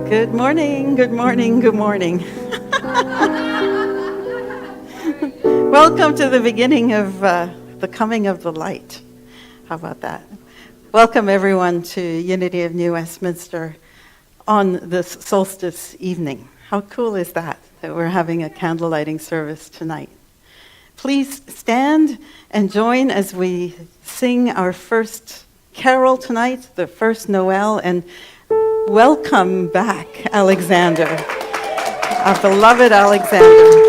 Good morning, good morning, good morning. Welcome to the beginning of the coming of the light. How about that? Welcome everyone to Unity of New Westminster on this solstice evening. How cool is that we're having a candle lighting service tonight? Please stand and join as we sing our first carol tonight, the first Noel, and welcome back, Alexander, our beloved Alexander.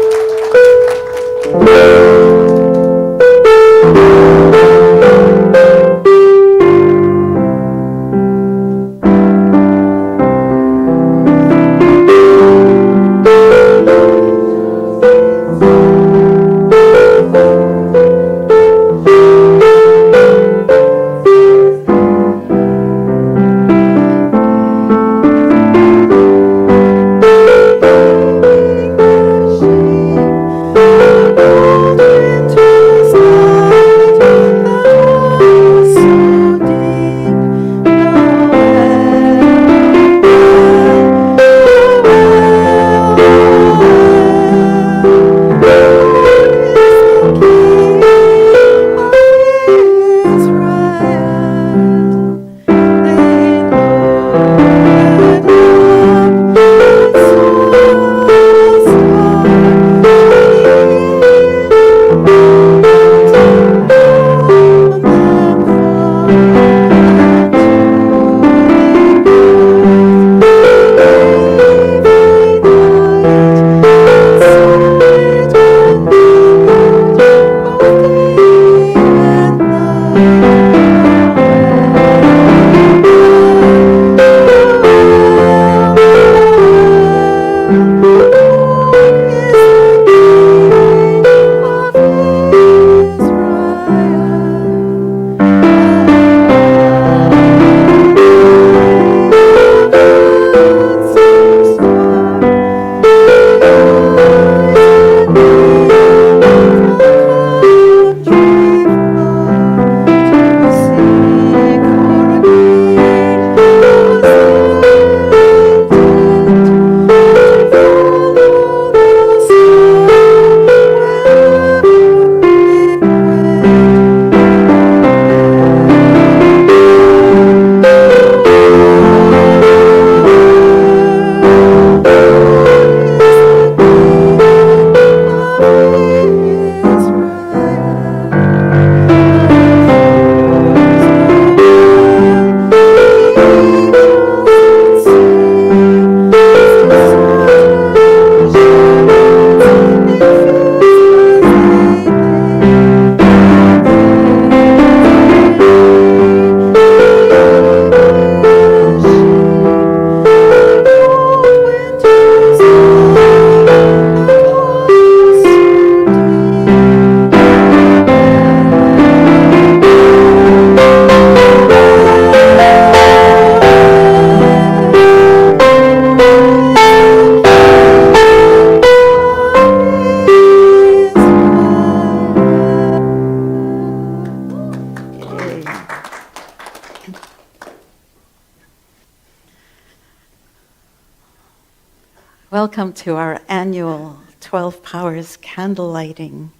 Welcome to our annual 12 Powers candle lighting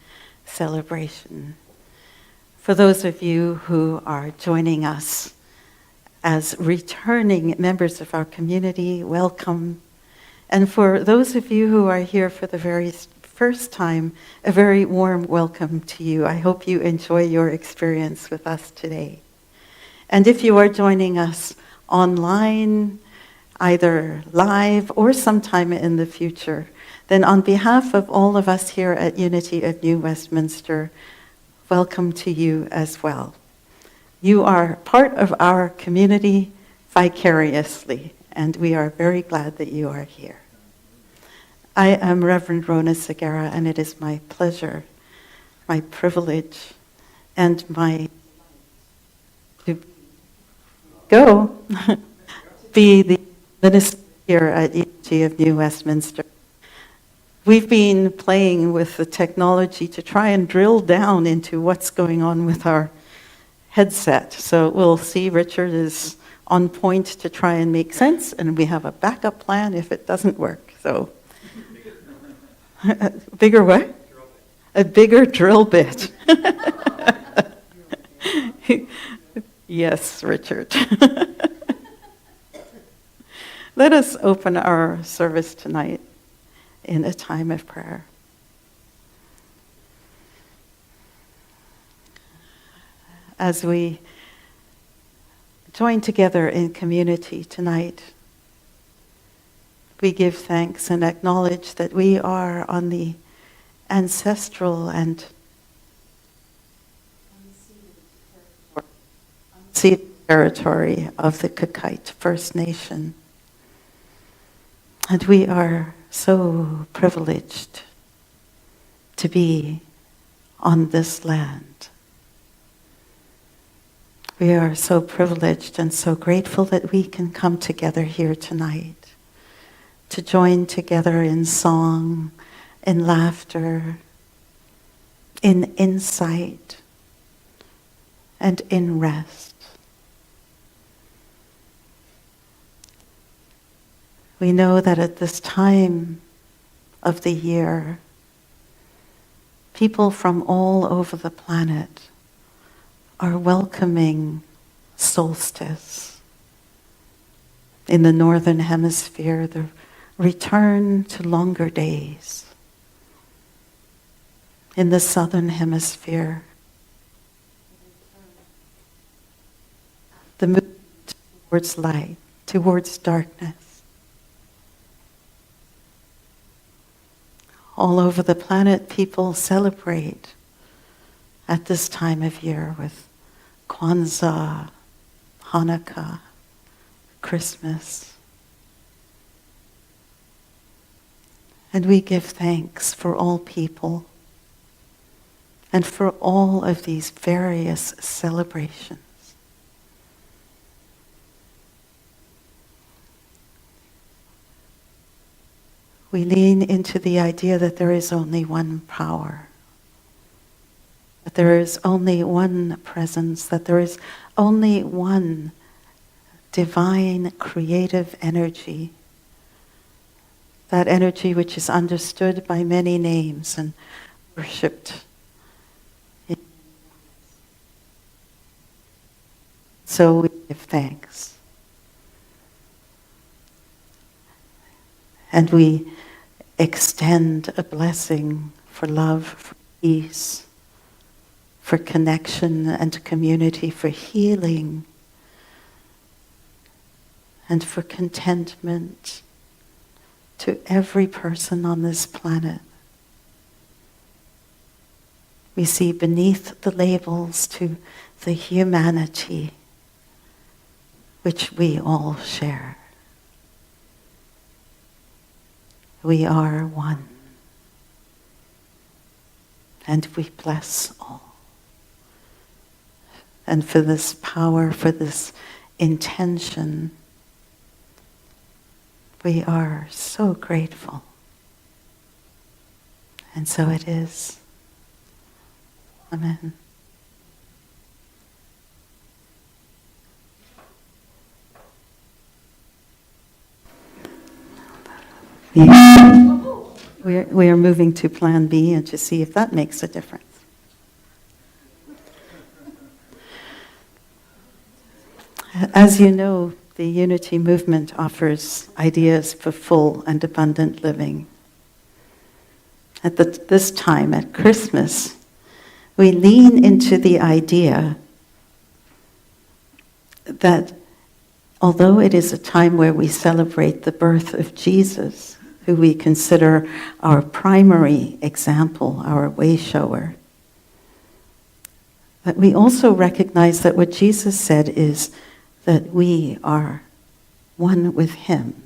celebration. For those of you who are joining us as returning members of our community, welcome. And for those of you who are here for the very first time, a very warm welcome to you. I hope you enjoy your experience with us today. And if you are joining us online, either live or sometime in the future, then on behalf of all of us here at Unity of New Westminster, welcome to you as well. You are part of our community vicariously, and we are very glad that you are here. I am Reverend Rona Segura, and it is my pleasure, my privilege, and my to go be the minister here at Unity of New Westminster. We've been playing with the technology to try and drill down into what's going on with our headset. So we'll see Richard is on point to try and make sense, and we have a backup plan if it doesn't work. So, bigger what? A bigger drill bit. Yes, Richard. Let us open our service tonight in a time of prayer. As we join together in community tonight, we give thanks and acknowledge that we are on the ancestral and unceded territory of the Kakite First Nation. And we are so privileged to be on this land. We are so privileged and so grateful that we can come together here tonight to join together in song, in laughter, in insight, and in rest. We know that at this time of the year, people from all over the planet are welcoming solstice. In the northern hemisphere, the return to longer days. In the southern hemisphere, the movement towards light, towards darkness. All over the planet, people celebrate at this time of year with Kwanzaa, Hanukkah, Christmas. And we give thanks for all people and for all of these various celebrations. We lean into the idea that there is only one power, that there is only one presence, that there is only one divine creative energy, that energy which is understood by many names and worshipped. So we give thanks. And we extend a blessing for love, for peace, for connection and community, for healing, and for contentment to every person on this planet. We see beneath the labels to the humanity which we all share. We are one. And we bless all. And for this power, for this intention, we are so grateful. And so it is. Amen. We are moving to Plan B and to see if that makes a difference. As you know, the Unity movement offers ideas for full and abundant living. At this time, at Christmas, we lean into the idea that although it is a time where we celebrate the birth of Jesus, who we consider our primary example, our way shower, that we also recognize that what Jesus said is that we are one with him.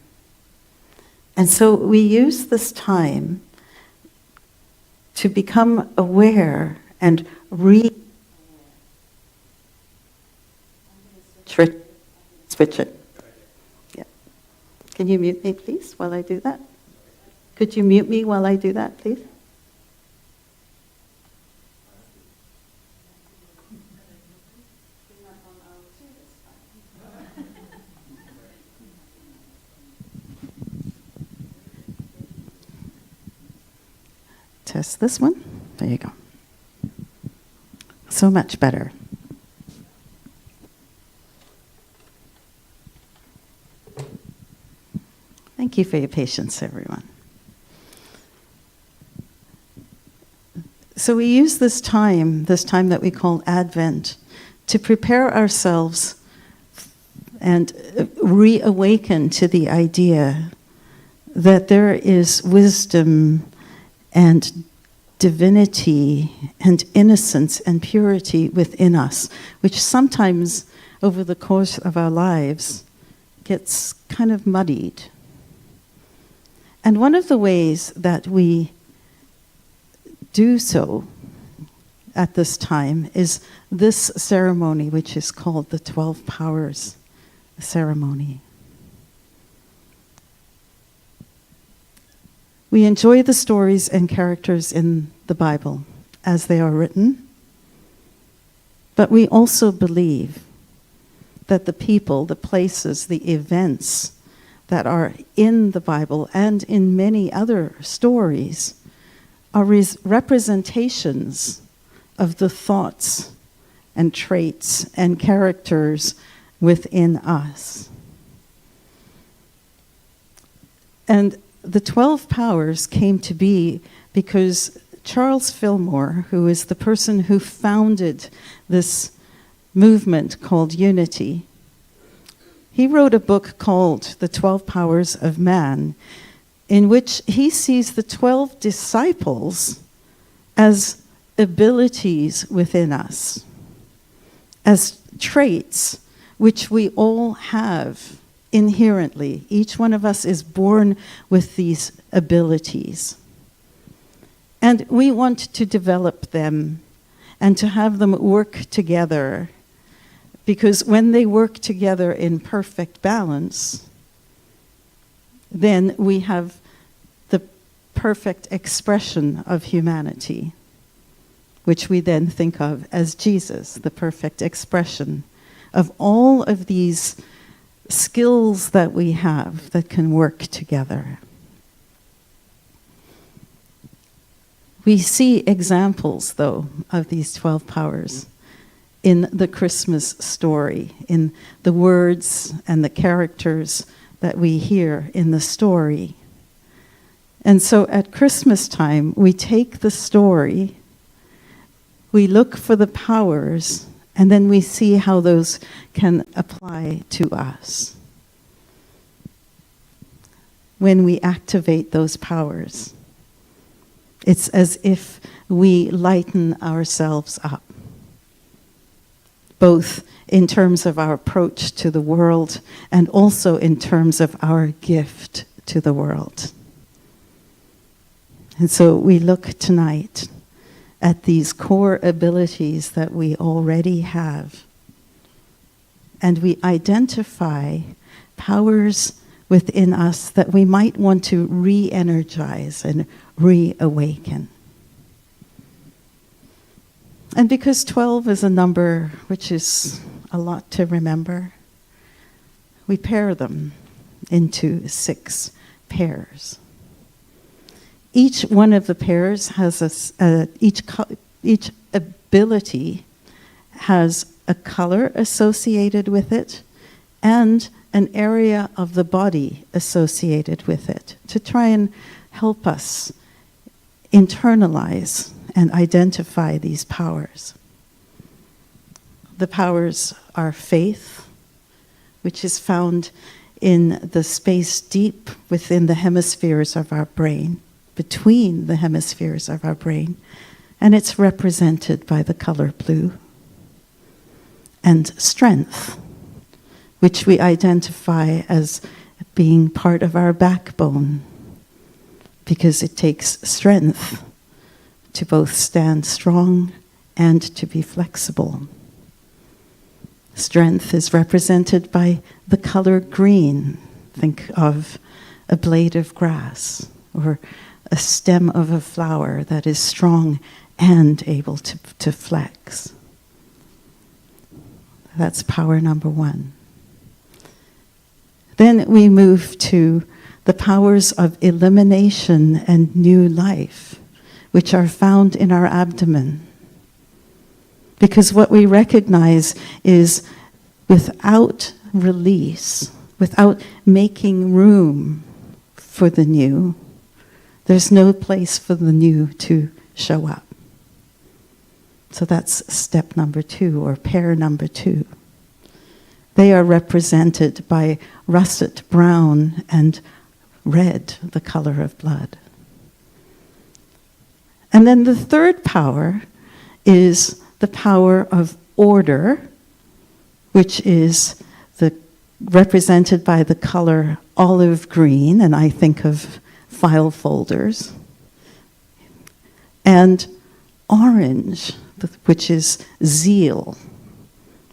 And so we use this time to become aware and switch it. Yeah. Can you mute me, please, while I do that? Could you mute me while I do that, please? test this one. There you go. So much better. Thank you for your patience, everyone. So we use this time that we call Advent, to prepare ourselves and reawaken to the idea that there is wisdom and divinity and innocence and purity within us, which sometimes over the course of our lives gets kind of muddied. And one of the ways that we do so at this time is this ceremony, which is called the 12 Powers ceremony. We enjoy the stories and characters in the Bible as they are written, but we also believe that the people, the places, the events that are in the Bible and in many other stories are representations of the thoughts and traits and characters within us. And the 12 powers came to be because Charles Fillmore, who is the person who founded this movement called Unity, he wrote a book called The 12 Powers of Man, in which he sees the 12 disciples as abilities within us, as traits which we all have inherently. Each one of us is born with these abilities. And we want to develop them and to have them work together, because when they work together in perfect balance, then we have the perfect expression of humanity, which we then think of as Jesus, the perfect expression of all of these skills that we have that can work together. We see examples, though, of these 12 powers in the Christmas story, in the words and the characters that we hear in the story. And so at Christmas time, we take the story, we look for the powers, and then we see how those can apply to us when we activate those powers. It's as if we lighten ourselves up, both in terms of our approach to the world and also in terms of our gift to the world. And so we look tonight at these core abilities that we already have, and we identify powers within us that we might want to re-energize and reawaken. And because 12 is a number which is a lot to remember, we pair them into 6 pairs. Each one of the pairs has each ability has a color associated with it and an area of the body associated with it, to try and help us internalize and identify these powers. The powers are faith, which is found in the space deep within the hemispheres of our brain, between the hemispheres of our brain, and it's represented by the color blue. And strength, which we identify as being part of our backbone, because it takes strength to both stand strong and to be flexible. Strength is represented by the color green. Think of a blade of grass or a stem of a flower that is strong and able to flex. That's power number 1. Then we move to the powers of elimination and new life, which are found in our abdomen. Because what we recognize is without release, without making room for the new, there's no place for the new to show up. So that's step number 2, or pair number 2. They are represented by russet brown and red, the color of blood. And then the third power is the power of order, which is represented by the color olive green, and I think of file folders, and orange, which is zeal.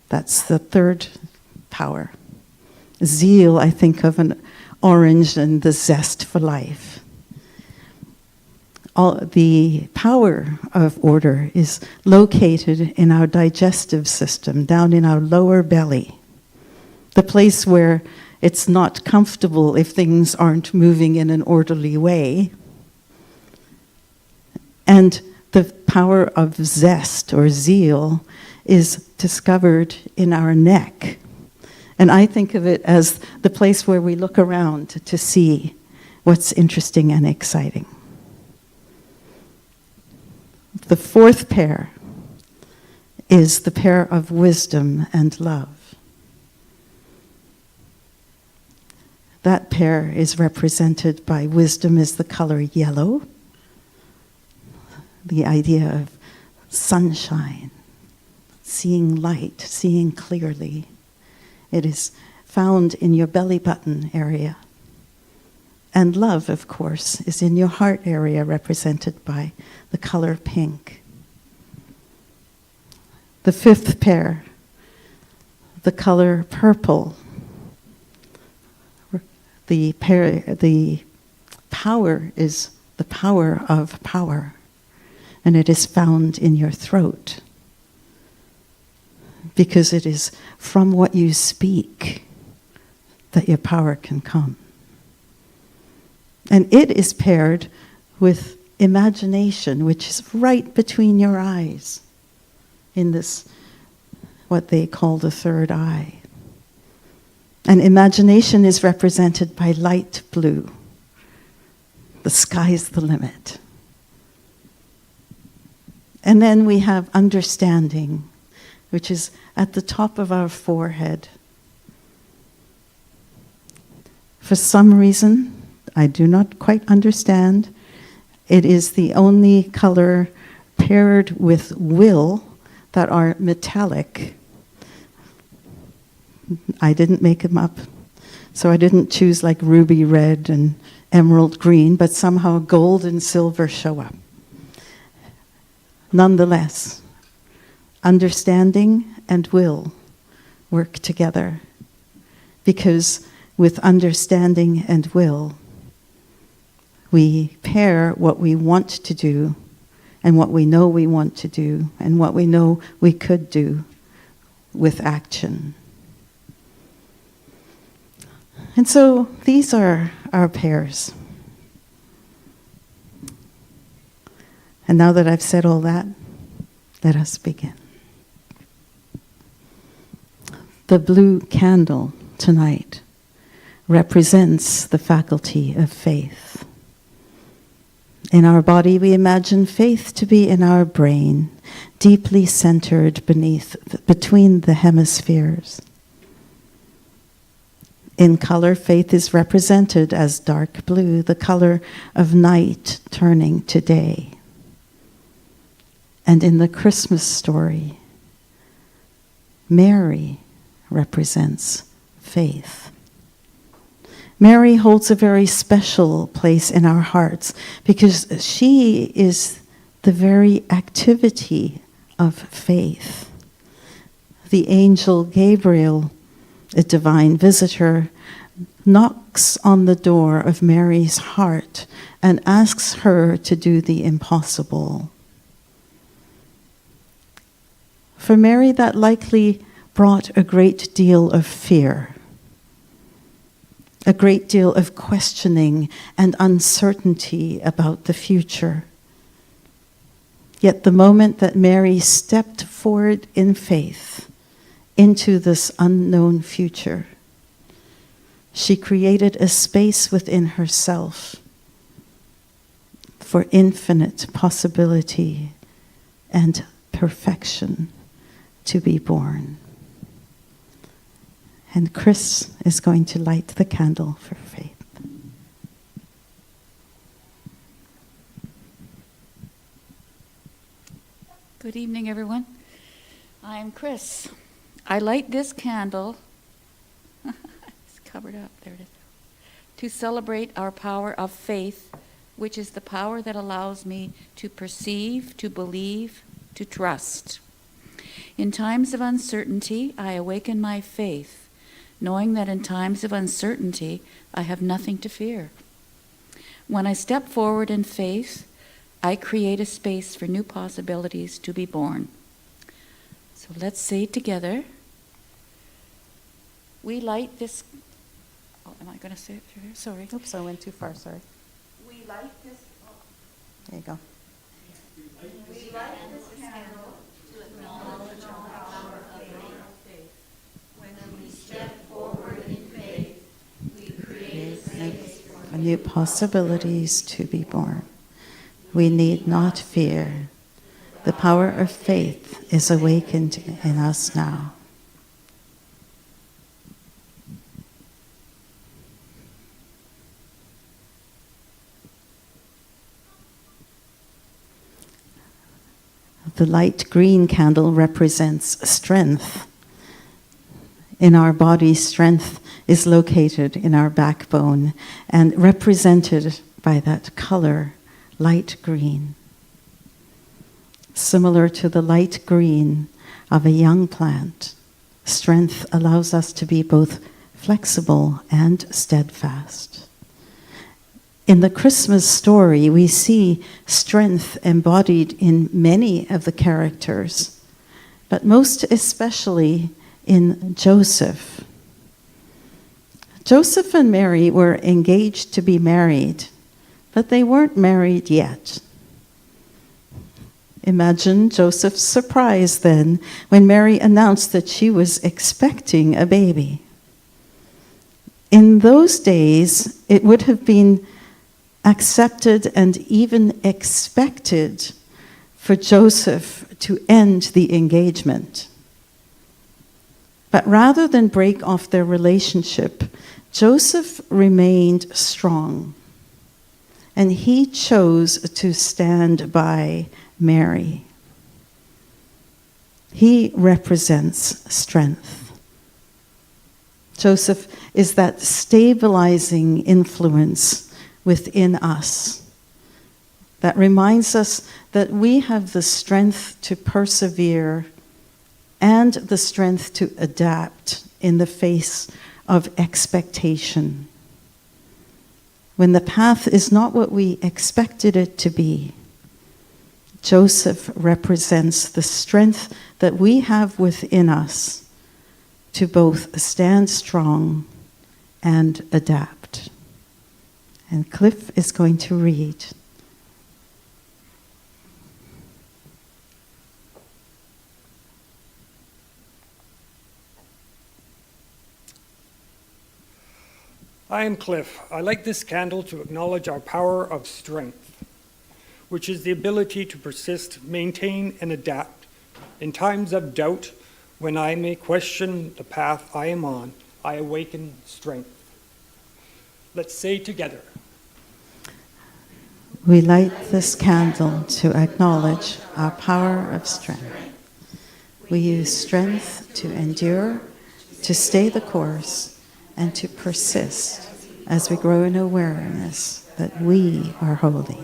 That's the third power. Zeal, I think of an orange and the zest for life. The power of order is located in our digestive system, down in our lower belly, the place where it's not comfortable if things aren't moving in an orderly way. And the power of zest or zeal is discovered in our neck. And I think of it as the place where we look around to see what's interesting and exciting. The fourth pair is the pair of wisdom and love. That pair is represented by wisdom is the color yellow, the idea of sunshine, seeing light, seeing clearly. It is found in your belly button area. And love, of course, is in your heart area, represented by the color pink. The fifth pair, the color purple. The power is the power of power, and it is found in your throat, because it is from what you speak that your power can come. And it is paired with imagination, which is right between your eyes, in this, what they call the third eye. And imagination is represented by light blue. The sky's the limit. And then we have understanding, which is at the top of our forehead. For some reason, I do not quite understand, it is the only color paired with will that are metallic. I didn't make them up, so I didn't choose like ruby red and emerald green, but somehow gold and silver show up. Nonetheless, understanding and will work together, because with understanding and will, we pair what we want to do and what we know we want to do and what we know we could do with action. And so these are our pairs. And now that I've said all that, let us begin. The blue candle tonight represents the faculty of faith. In our body, we imagine faith to be in our brain, deeply centered between the hemispheres. In color, faith is represented as dark blue, the color of night turning to day. And in the Christmas story, Mary represents faith. Mary holds a very special place in our hearts because she is the very activity of faith. The angel Gabriel, a divine visitor, knocks on the door of Mary's heart and asks her to do the impossible. For Mary, that likely brought a great deal of fear, a great deal of questioning and uncertainty about the future. Yet the moment that Mary stepped forward in faith into this unknown future, she created a space within herself for infinite possibility and perfection to be born. And Chris is going to light the candle for faith. Good evening, everyone. I'm Chris. I light this candle, it's covered up, there it is, to celebrate our power of faith, which is the power that allows me to perceive, to believe, to trust. In times of uncertainty, I awaken my faith, knowing that in times of uncertainty, I have nothing to fear. When I step forward in faith, I create a space for new possibilities to be born. So let's say together, we light this, oh, am I going to say it through here? Sorry. Oops, I went too far, sorry. We light this, There you go. we light this candle to acknowledge our power of faith. When we step forward in faith, we create a space for New possibilities to be born. We need not fear. The power of faith is awakened in us now. The light green candle represents strength. In our body, strength is located in our backbone and represented by that color, light green. Similar to the light green of a young plant, strength allows us to be both flexible and steadfast. In the Christmas story, we see strength embodied in many of the characters, but most especially in Joseph. Joseph and Mary were engaged to be married, but they weren't married yet. Imagine Joseph's surprise then when Mary announced that she was expecting a baby. In those days, it would have been accepted and even expected for Joseph to end the engagement. But rather than break off their relationship, Joseph remained strong. And he chose to stand by Mary. He represents strength. Joseph is that stabilizing influence within us that reminds us that we have the strength to persevere and the strength to adapt in the face of expectation. When the path is not what we expected it to be, Joseph represents the strength that we have within us to both stand strong and adapt. And Cliff is going to read. I am Cliff. I light this candle to acknowledge our power of strength, which is the ability to persist, maintain, and adapt. In times of doubt, when I may question the path I am on, I awaken strength. Let's say together. We light this candle to acknowledge our power of strength. We use strength to endure, to stay the course, and to persist as we grow in awareness that we are holy.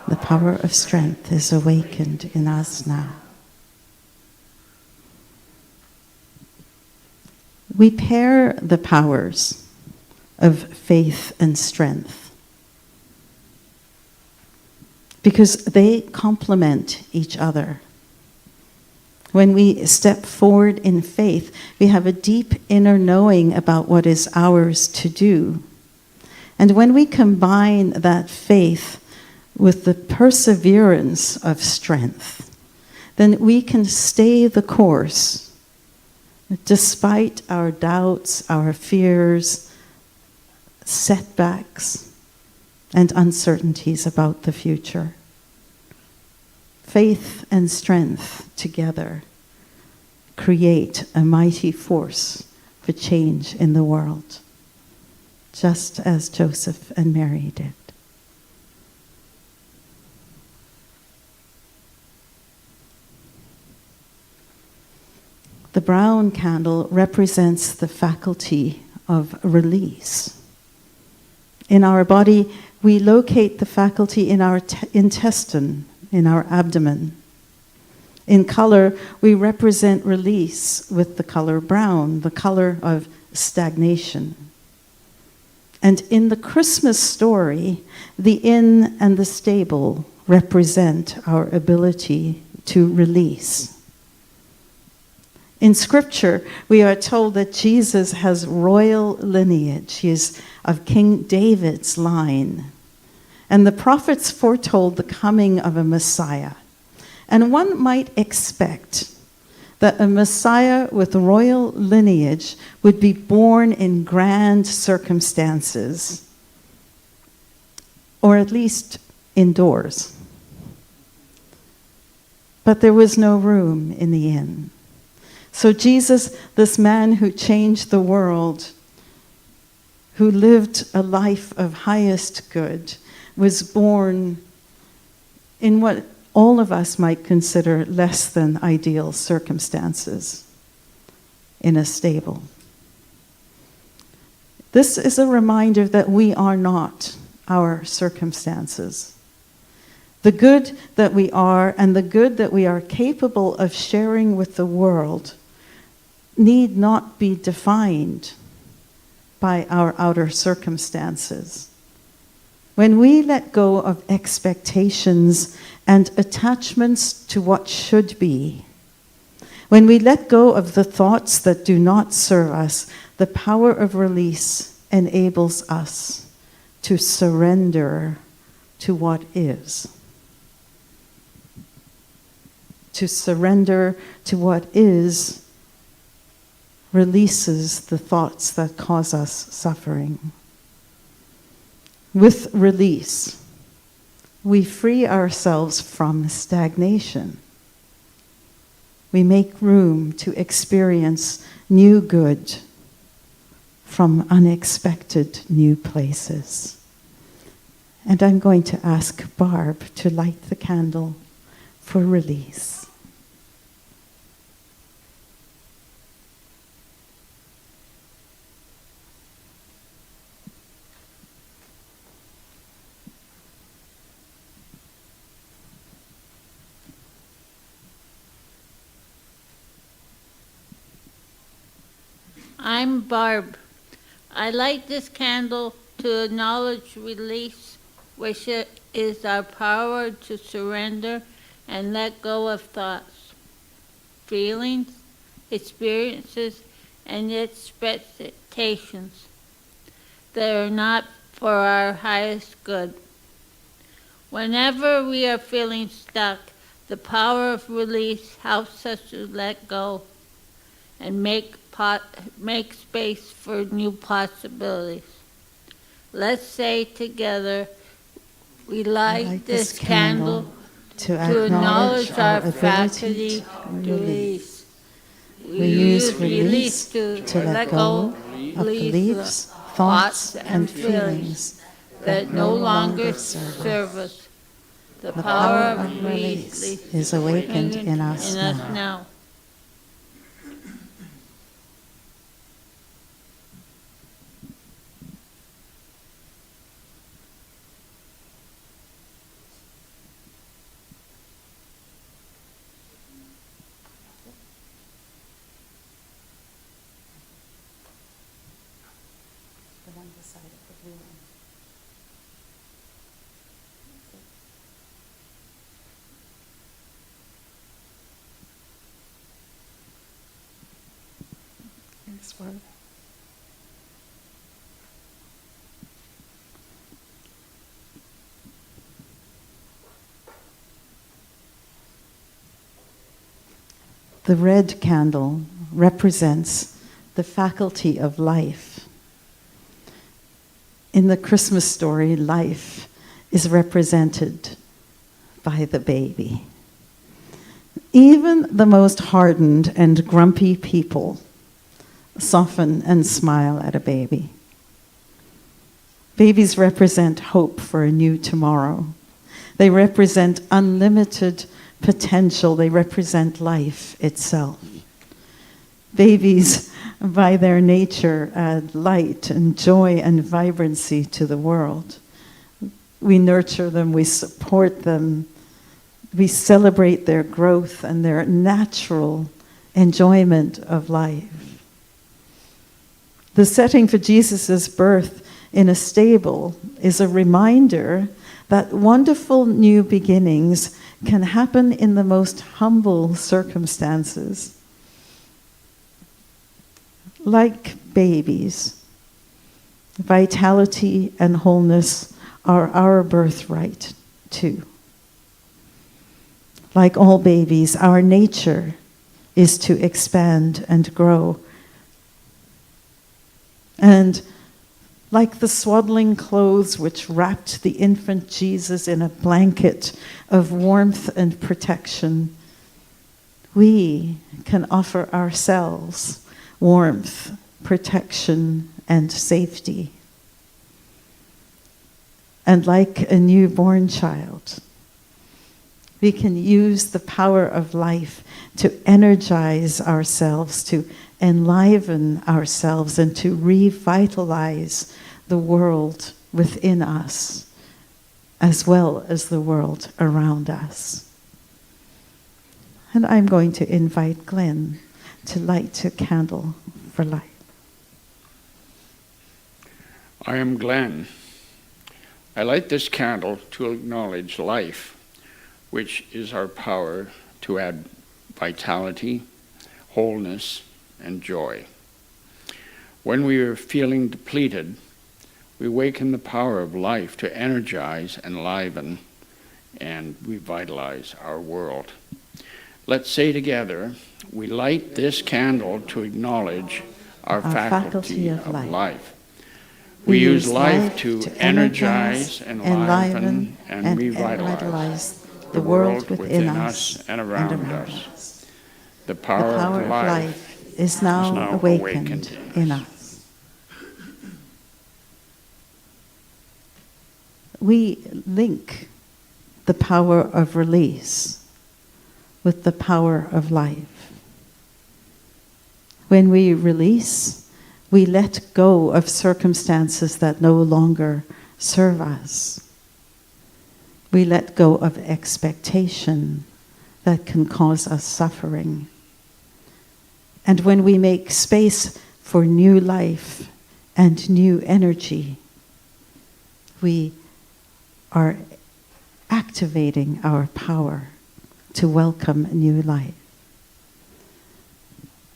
The power of strength is awakened in us now. We pair the powers of faith and strength because they complement each other. When we step forward in faith, we have a deep inner knowing about what is ours to do. And when we combine that faith with the perseverance of strength, then we can stay the course despite our doubts, our fears, setbacks, and uncertainties about the future. Faith and strength together create a mighty force for change in the world, just as Joseph and Mary did. The brown candle represents the faculty of release. In our body, we locate the faculty in our intestine, in our abdomen. In color, we represent release with the color brown, the color of stagnation. And in the Christmas story, the inn and the stable represent our ability to release. In Scripture, we are told that Jesus has royal lineage. He is of King David's line. And the prophets foretold the coming of a Messiah. And one might expect that a Messiah with royal lineage would be born in grand circumstances, or at least indoors. But there was no room in the inn. So Jesus, this man who changed the world, who lived a life of highest good, was born in what all of us might consider less than ideal circumstances, in a stable. This is a reminder that we are not our circumstances. The good that we are and the good that we are capable of sharing with the world need not be defined by our outer circumstances. When we let go of expectations and attachments to what should be, when we let go of the thoughts that do not serve us, the power of release enables us to surrender to what is. To surrender to what is releases the thoughts that cause us suffering. With release, we free ourselves from stagnation. We make room to experience new good from unexpected new places. And I'm going to ask Barb to light the candle for release. I'm Barb. I light this candle to acknowledge release, which is our power to surrender and let go of thoughts, feelings, experiences, and expectations that are not for our highest good. Whenever we are feeling stuck, the power of release helps us to let go and make space for new possibilities. Let's say together, we light this candle to acknowledge our faculty to release. We use release to let go of beliefs, thoughts, and feelings that no longer serve us. The power of release is awakened in us now. The one beside it, the blue one. Thanks, Barb. The red candle represents the faculty of life. In the Christmas story, life is represented by the baby. Even the most hardened and grumpy people soften and smile at a baby. Babies represent hope for a new tomorrow. They represent unlimited potential. They represent life itself. Babies, by their nature, add light and joy and vibrancy to the world. We nurture them, we support them, we celebrate their growth and their natural enjoyment of life. The setting for Jesus' birth in a stable is a reminder that wonderful new beginnings can happen in the most humble circumstances. Like babies, vitality and wholeness are our birthright too. Like all babies, our nature is to expand and grow. And like the swaddling clothes which wrapped the infant Jesus in a blanket of warmth and protection, we can offer ourselves warmth, protection, and safety. And like a newborn child, we can use the power of life to energize ourselves, to enliven ourselves, and to revitalize the world within us, as well as the world around us. And I'm going to invite Glenn to light a candle for life. I am Glenn. I light this candle to acknowledge life, which is our power to add vitality, wholeness, and joy. When we are feeling depleted, we waken the power of life to energize, enliven, and revitalize our world. Let's say together, we light this candle to acknowledge our faculty of life. We use life to energize, enliven, and revitalize the world within us and around us. The power of life is now awakened in us. We link the power of release with the power of life. When we release, we let go of circumstances that no longer serve us. We let go of expectation that can cause us suffering. And when we make space for new life and new energy, we are activating our power to welcome new life.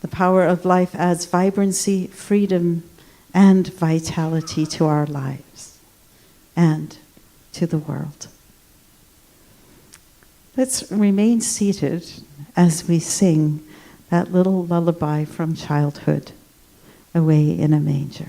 The power of life adds vibrancy, freedom, and vitality to our lives and to the world. Let's remain seated as we sing that little lullaby from childhood, Away in a Manger.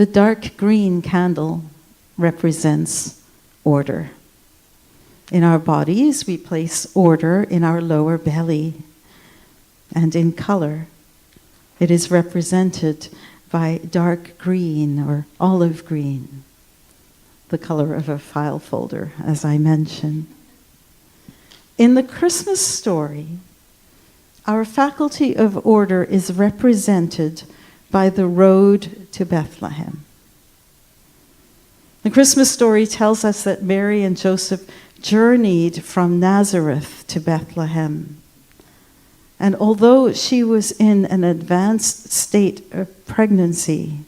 The dark green candle represents order. In our bodies, we place order in our lower belly. And in color, it is represented by dark green or olive green, the color of a file folder, as I mentioned. In the Christmas story, our faculty of order is represented by the road to Bethlehem. The Christmas story tells us that Mary and Joseph journeyed from Nazareth to Bethlehem. And although she was in an advanced state of pregnancy,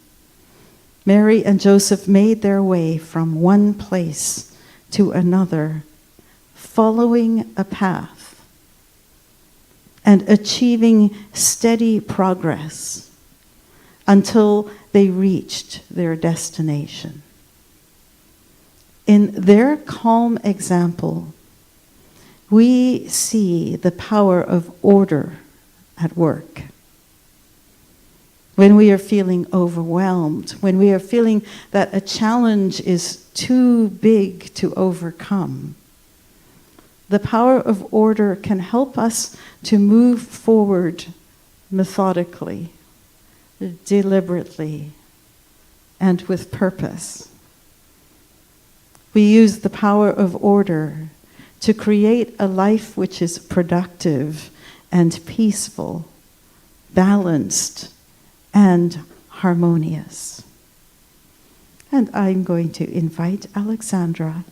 Mary and Joseph made their way from one place to another, following a path and achieving steady progress until they reached their destination. In their calm example, we see the power of order at work. When we are feeling overwhelmed, when we are feeling that a challenge is too big to overcome, the power of order can help us to move forward methodically, deliberately, and with purpose. We use the power of order to create a life which is productive and peaceful, balanced, and harmonious. And I'm going to invite Alexandra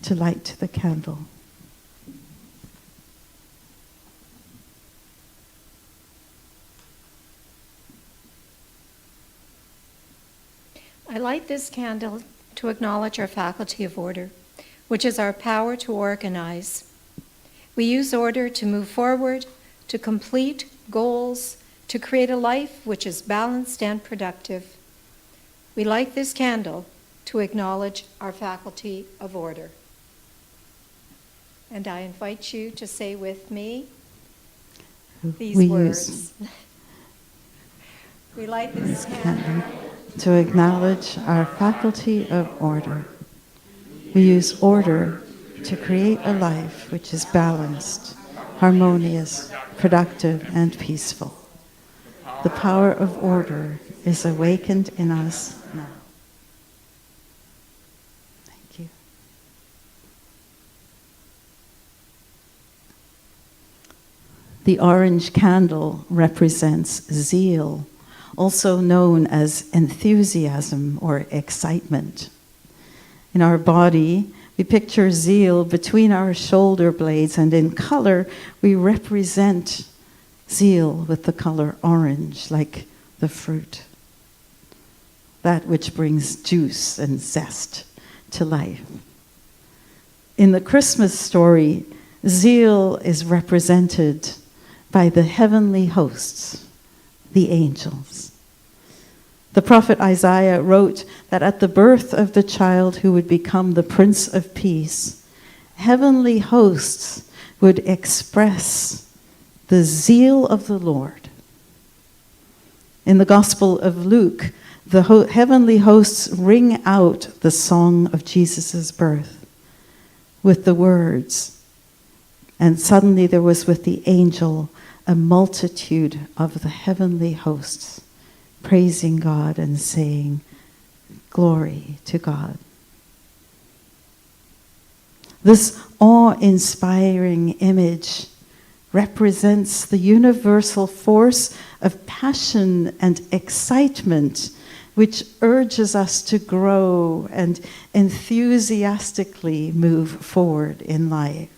to light the candle. I light this candle to acknowledge our faculty of order, which is our power to organize. We use order to move forward, to complete goals, to create a life which is balanced and productive. We light this candle to acknowledge our faculty of order. And I invite you to say with me these words. We light this candle to acknowledge our faculty of order. We use order to create a life which is balanced, harmonious, productive, and peaceful. The power of order is awakened in us now. Thank you. The orange candle represents zeal, also known as enthusiasm or excitement. In our body, we picture zeal between our shoulder blades, and in color, we represent zeal with the color orange, like the fruit, that which brings juice and zest to life. In the Christmas story, zeal is represented by the heavenly hosts, the angels. The prophet Isaiah wrote that at the birth of the child who would become the Prince of Peace, heavenly hosts would express the zeal of the Lord. In the Gospel of Luke, the heavenly hosts ring out the song of Jesus' birth with the words, and suddenly there was with the angel a multitude of the heavenly hosts, praising God and saying, "Glory to God." This awe-inspiring image represents the universal force of passion and excitement which urges us to grow and enthusiastically move forward in life.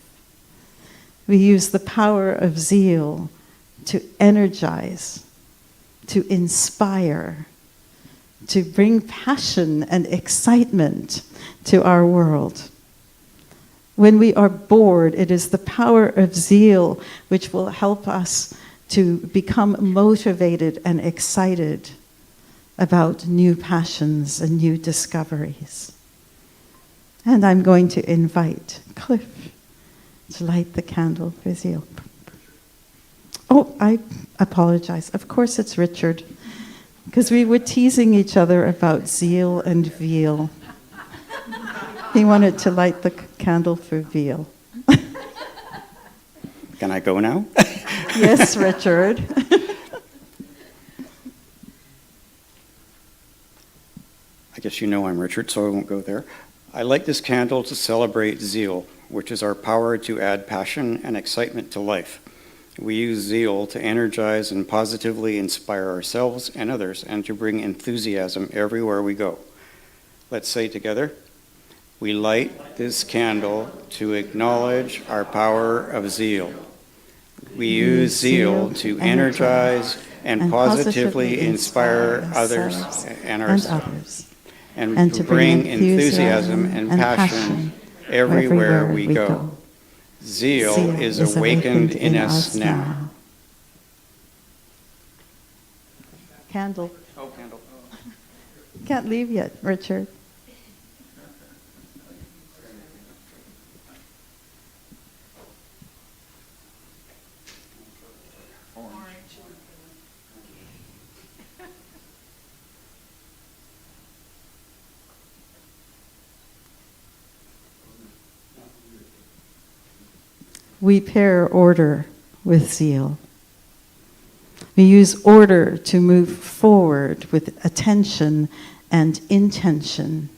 We use the power of zeal to energize, to inspire, to bring passion and excitement to our world. When we are bored, it is the power of zeal which will help us to become motivated and excited about new passions and new discoveries. And I'm going to invite Cliff to light the candle for zeal. Oh, I apologize. Of course it's Richard. because we were teasing each other about zeal and veal. He wanted to light the candle for veal. Can I go now? Yes, Richard. I guess you know I'm Richard, so I won't go there. I light this candle to celebrate zeal, which is our power to add passion and excitement to life. We use zeal to energize and positively inspire ourselves and others, and to bring enthusiasm everywhere we go. Let's say together, we light this candle to acknowledge our power of zeal. We use zeal to energize and positively inspire others and ourselves, and to bring enthusiasm and passion everywhere we go. Zeal is awakened in us now. Candle. Oh, candle. Can't leave yet, Richard. We pair order with zeal. We use order to move forward with attention and intention.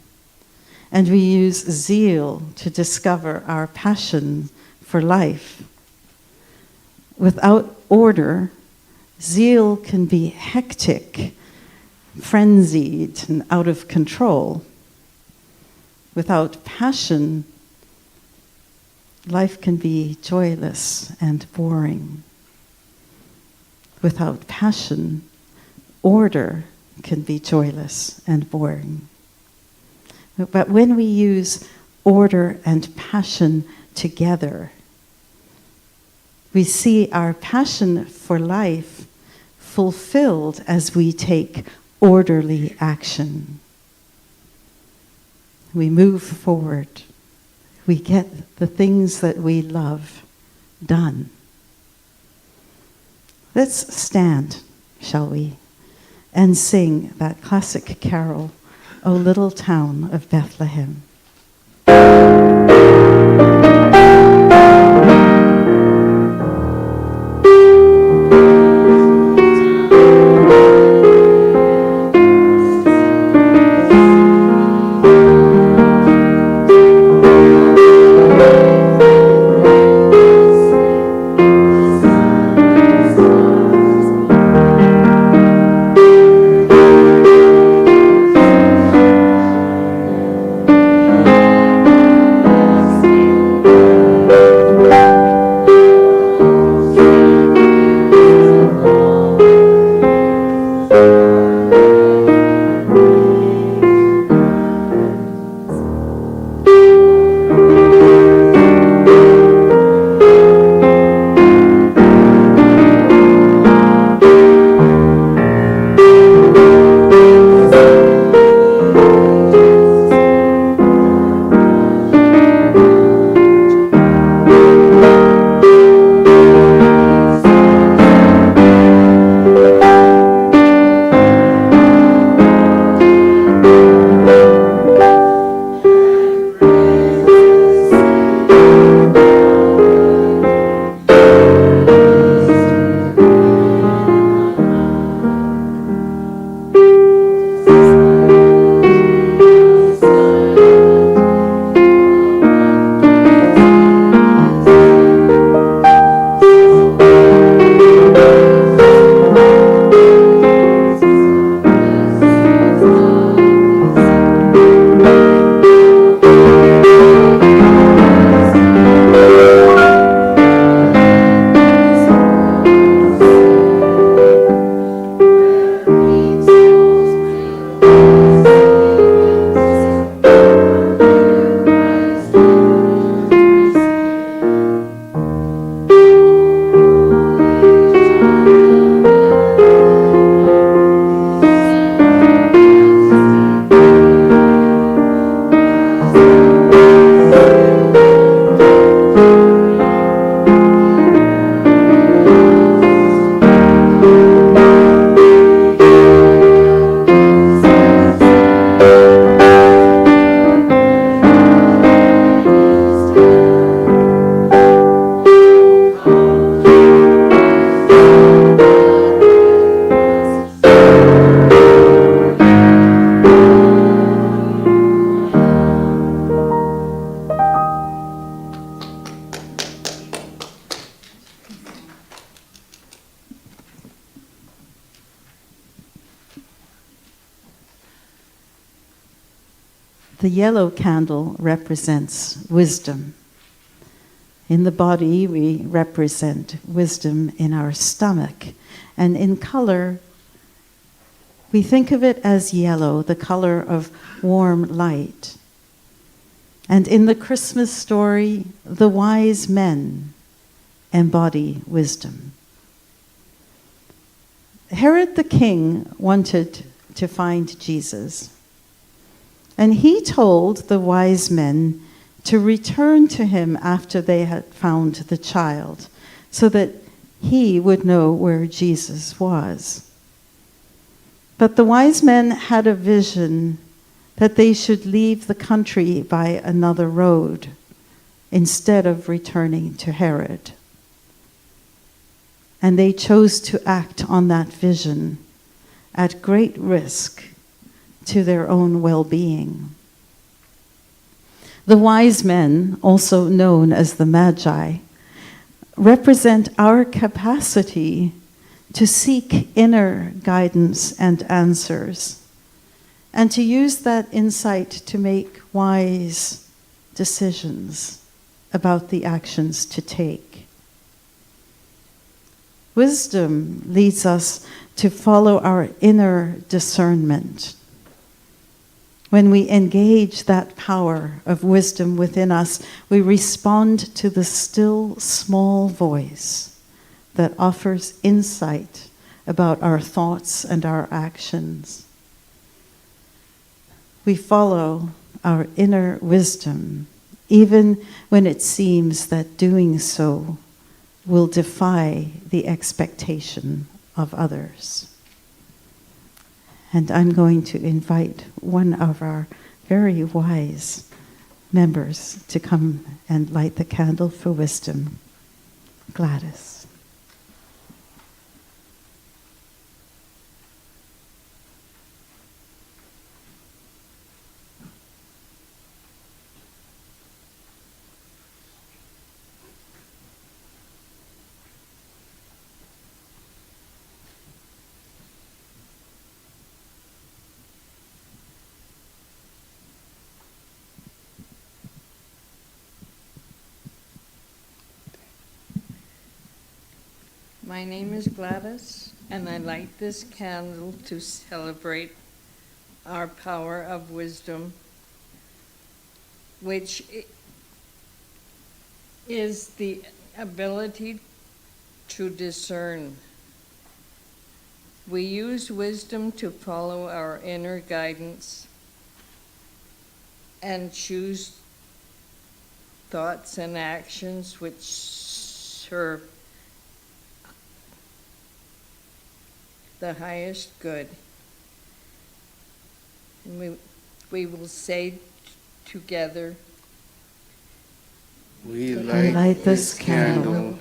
And we use zeal to discover our passion for life. Without order, zeal can be hectic, frenzied, and out of control. Without passion, life can be joyless and boring. Without passion, order can be joyless and boring. But when we use order and passion together, we see our passion for life fulfilled as we take orderly action. We move forward. We get the things that we love done. Let's stand, shall we, and sing that classic carol, O Little Town of Bethlehem. The yellow candle represents wisdom. In the body, we represent wisdom in our stomach. And in color, we think of it as yellow, the color of warm light. And in the Christmas story, the wise men embody wisdom. Herod the king wanted to find Jesus. And he told the wise men to return to him after they had found the child, so that he would know where Jesus was. But the wise men had a vision that they should leave the country by another road instead of returning to Herod. And they chose to act on that vision at great risk to their own well-being. The wise men, also known as the Magi, represent our capacity to seek inner guidance and answers, and to use that insight to make wise decisions about the actions to take. Wisdom leads us to follow our inner discernment. When we engage that power of wisdom within us, we respond to the still, small voice that offers insight about our thoughts and our actions. We follow our inner wisdom, even when it seems that doing so will defy the expectation of others. And I'm going to invite one of our very wise members to come and light the candle for wisdom, Gladys. My name is Gladys, and I light this candle to celebrate our power of wisdom, which is the ability to discern. We use wisdom to follow our inner guidance and choose thoughts and actions which serve the highest good. And we will say together, We light this candle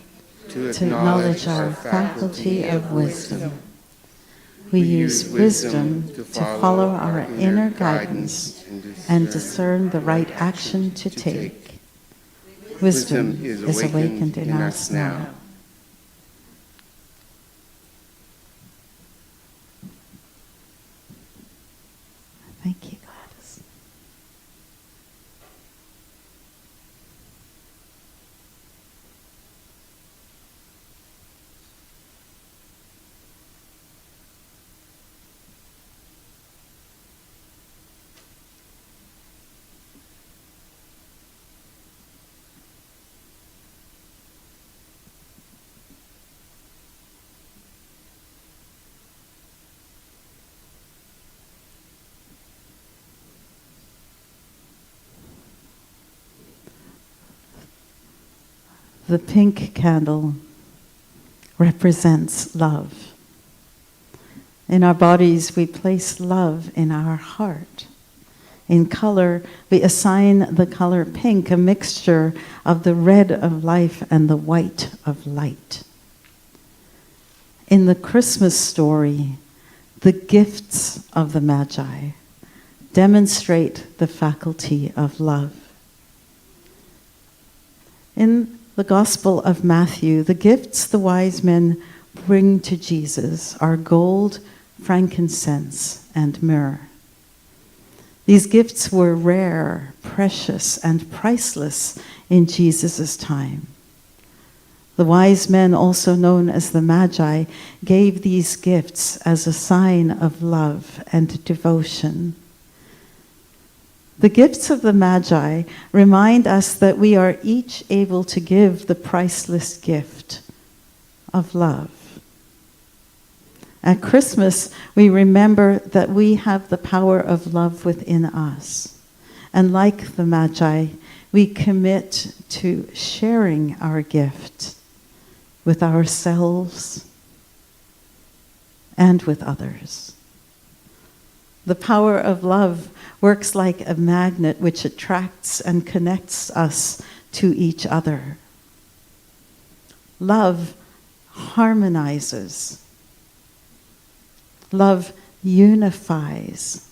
to acknowledge our faculty of wisdom. We use wisdom to follow our inner guidance and discern the right action to take. Wisdom is awakened in us now. Thank you, Gladys. The pink candle represents love. In our bodies, we place love in our heart. In color, we assign the color pink, a mixture of the red of life and the white of light. In the Christmas story, the gifts of the Magi demonstrate the faculty of love. In the Gospel of Matthew, the gifts the wise men bring to Jesus are gold, frankincense, and myrrh. These gifts were rare, precious, and priceless in Jesus' time. The wise men, also known as the Magi, gave these gifts as a sign of love and devotion. The gifts of the Magi remind us that we are each able to give the priceless gift of love. At Christmas, we remember that we have the power of love within us. And like the Magi, we commit to sharing our gift with ourselves and with others. The power of love works like a magnet which attracts and connects us to each other. Love harmonizes. Love unifies.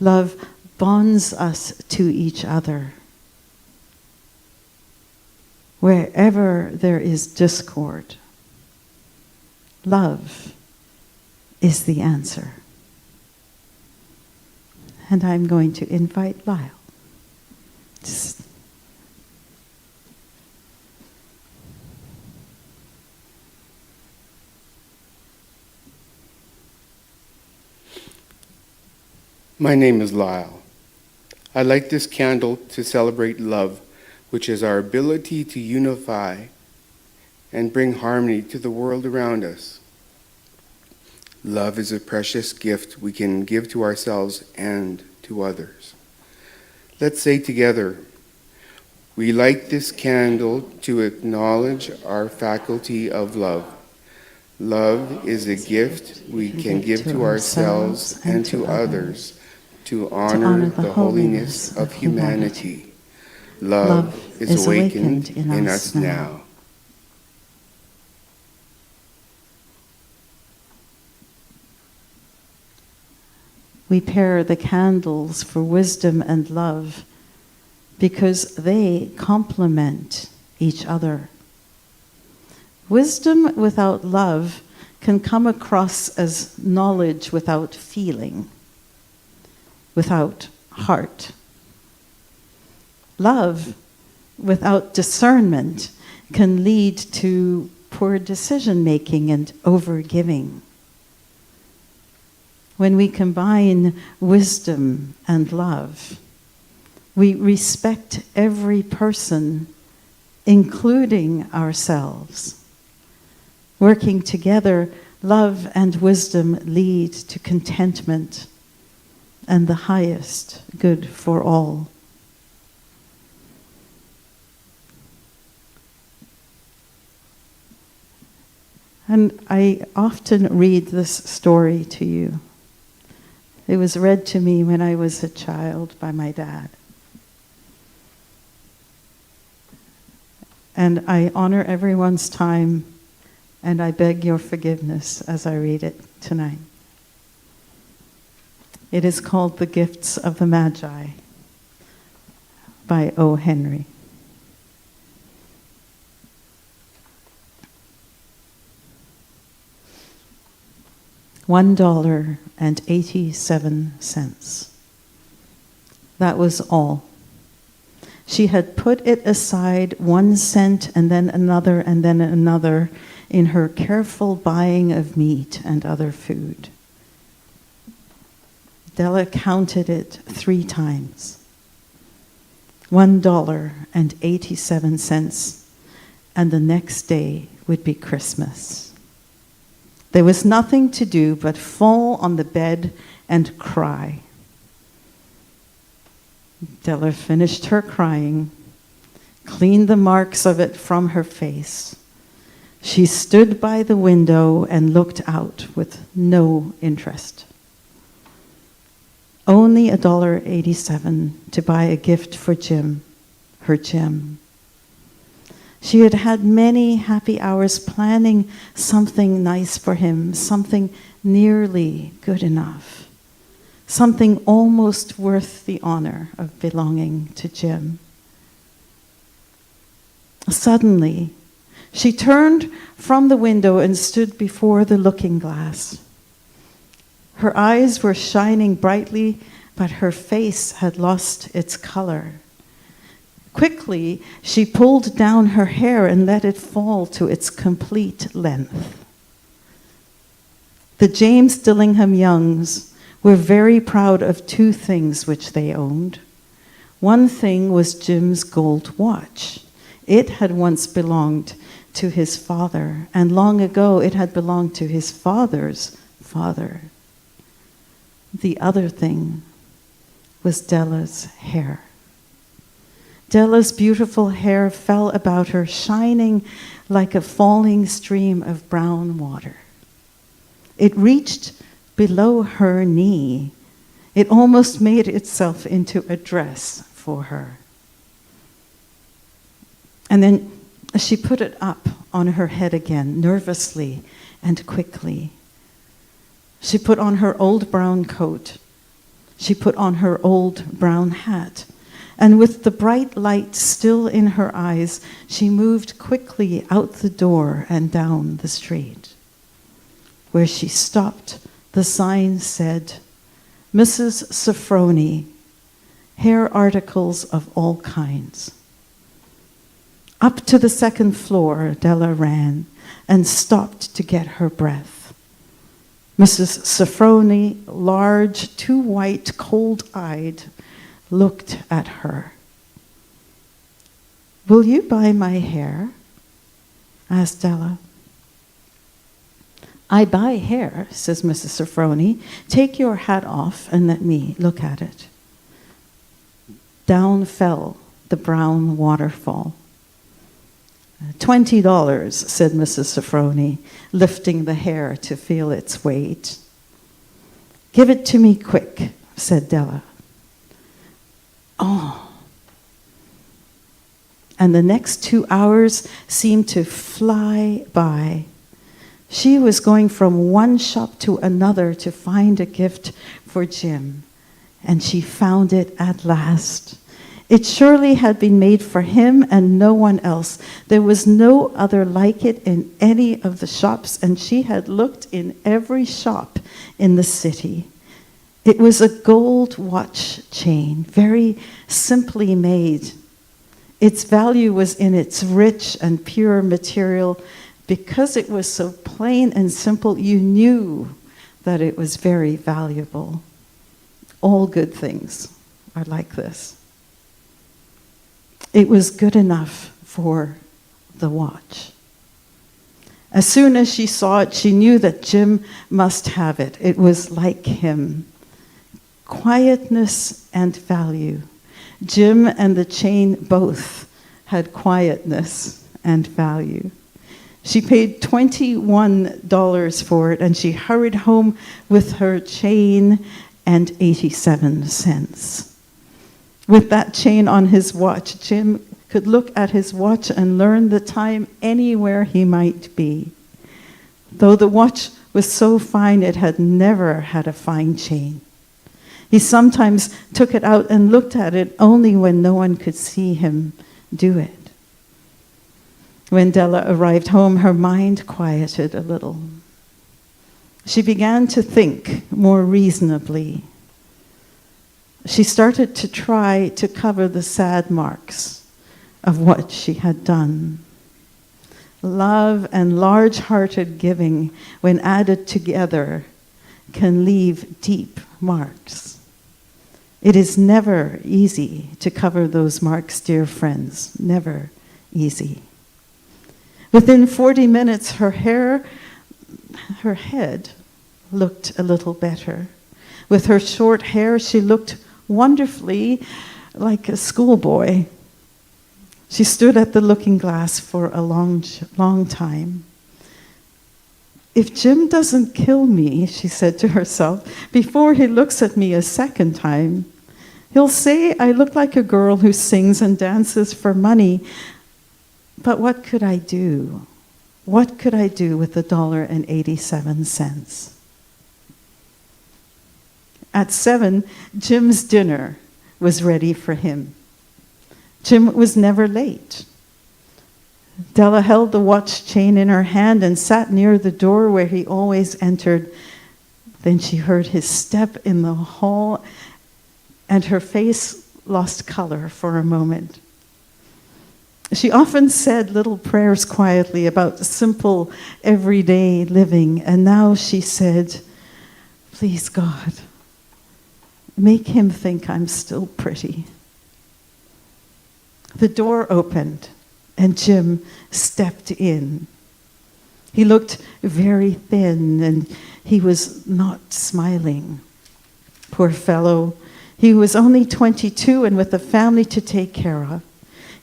Love bonds us to each other. Wherever there is discord, love is the answer. And I'm going to invite Lyle. My name is Lyle. I light this candle to celebrate love, which is our ability to unify and bring harmony to the world around us. Love is a precious gift we can give to ourselves and to others. Let's say together, we light this candle to acknowledge our faculty of love. Love is a gift we can give to ourselves and to others to honor the holiness of humanity. Love is awakened in us now. We pair the candles for wisdom and love because they complement each other. Wisdom without love can come across as knowledge without feeling, without heart. Love without discernment can lead to poor decision-making and overgiving. When we combine wisdom and love, we respect every person, including ourselves. Working together, love and wisdom lead to contentment and the highest good for all. And I often read this story to you. It was read to me when I was a child by my dad. And I honor everyone's time, and I beg your forgiveness as I read it tonight. It is called The Gifts of the Magi by O. Henry. $1.87. That was all. She had put it aside 1 cent and then another in her careful buying of meat and other food. Della counted it 3 times. $1.87, and the next day would be Christmas. There was nothing to do but fall on the bed and cry. Della finished her crying, cleaned the marks of it from her face. She stood by the window and looked out with no interest. Only $1.87 to buy a gift for Jim, her Jim. She had had many happy hours planning something nice for him, something nearly good enough, something almost worth the honor of belonging to Jim. Suddenly, she turned from the window and stood before the looking glass. Her eyes were shining brightly but her face had lost its color. Quickly, she pulled down her hair and let it fall to its complete length. The James Dillingham Youngs were very proud of two things which they owned. One thing was Jim's gold watch. It had once belonged to his father, and long ago it had belonged to his father's father. The other thing was Della's hair. Della's beautiful hair fell about her, shining like a falling stream of brown water. It reached below her knee. It almost made itself into a dress for her. And then she put it up on her head again, nervously and quickly. She put on her old brown coat. She put on her old brown hat. And with the bright light still in her eyes, she moved quickly out the door and down the street. Where she stopped, the sign said, Mrs. Sofroni, hair articles of all kinds. Up to the second floor, Della ran and stopped to get her breath. Mrs. Sofroni, large, too white, cold-eyed, looked at her. Will you buy my hair? Asked Della. I buy hair, says Mrs. Sofroni. Take your hat off and let me look at it. Down fell the brown waterfall. $20, said Mrs. Sofroni, lifting the hair to feel its weight. Give it to me quick, said Della. Oh. And the next 2 hours seemed to fly by. She was going from one shop to another to find a gift for Jim, and she found it at last. It surely had been made for him and no one else. There was no other like it in any of the shops, and she had looked in every shop in the city. It was a gold watch chain, very simply made. Its value was in its rich and pure material. Because it was so plain and simple, you knew that it was very valuable. All good things are like this. It was good enough for the watch. As soon as she saw it, she knew that Jim must have it. It was like him. Quietness and value. Jim and the chain both had quietness and value. She paid $21 for it, and she hurried home with her chain and 87 cents. With that chain on his watch, Jim could look at his watch and learn the time anywhere he might be. Though the watch was so fine, it had never had a fine chain. He sometimes took it out and looked at it only when no one could see him do it. When Della arrived home, her mind quieted a little. She began to think more reasonably. She started to try to cover the sad marks of what she had done. Love and large-hearted giving, when added together, can leave deep marks. It is never easy to cover those marks, dear friends, never easy. Within 40 minutes, her head looked a little better. With her short hair, she looked wonderfully like a schoolboy. She stood at the looking glass for a long time. If Jim doesn't kill me, she said to herself, before he looks at me a second time, he'll say I look like a girl who sings and dances for money. But what could I do? What could I do with $1.87? At 7, Jim's dinner was ready for him. Jim was never late. Della held the watch chain in her hand and sat near the door where he always entered. Then she heard his step in the hall, and her face lost color for a moment. She often said little prayers quietly about simple, everyday living, and now she said, "Please, God, make him think I'm still pretty." The door opened, and Jim stepped in. He looked very thin, and he was not smiling. Poor fellow. He was only 22 and with a family to take care of.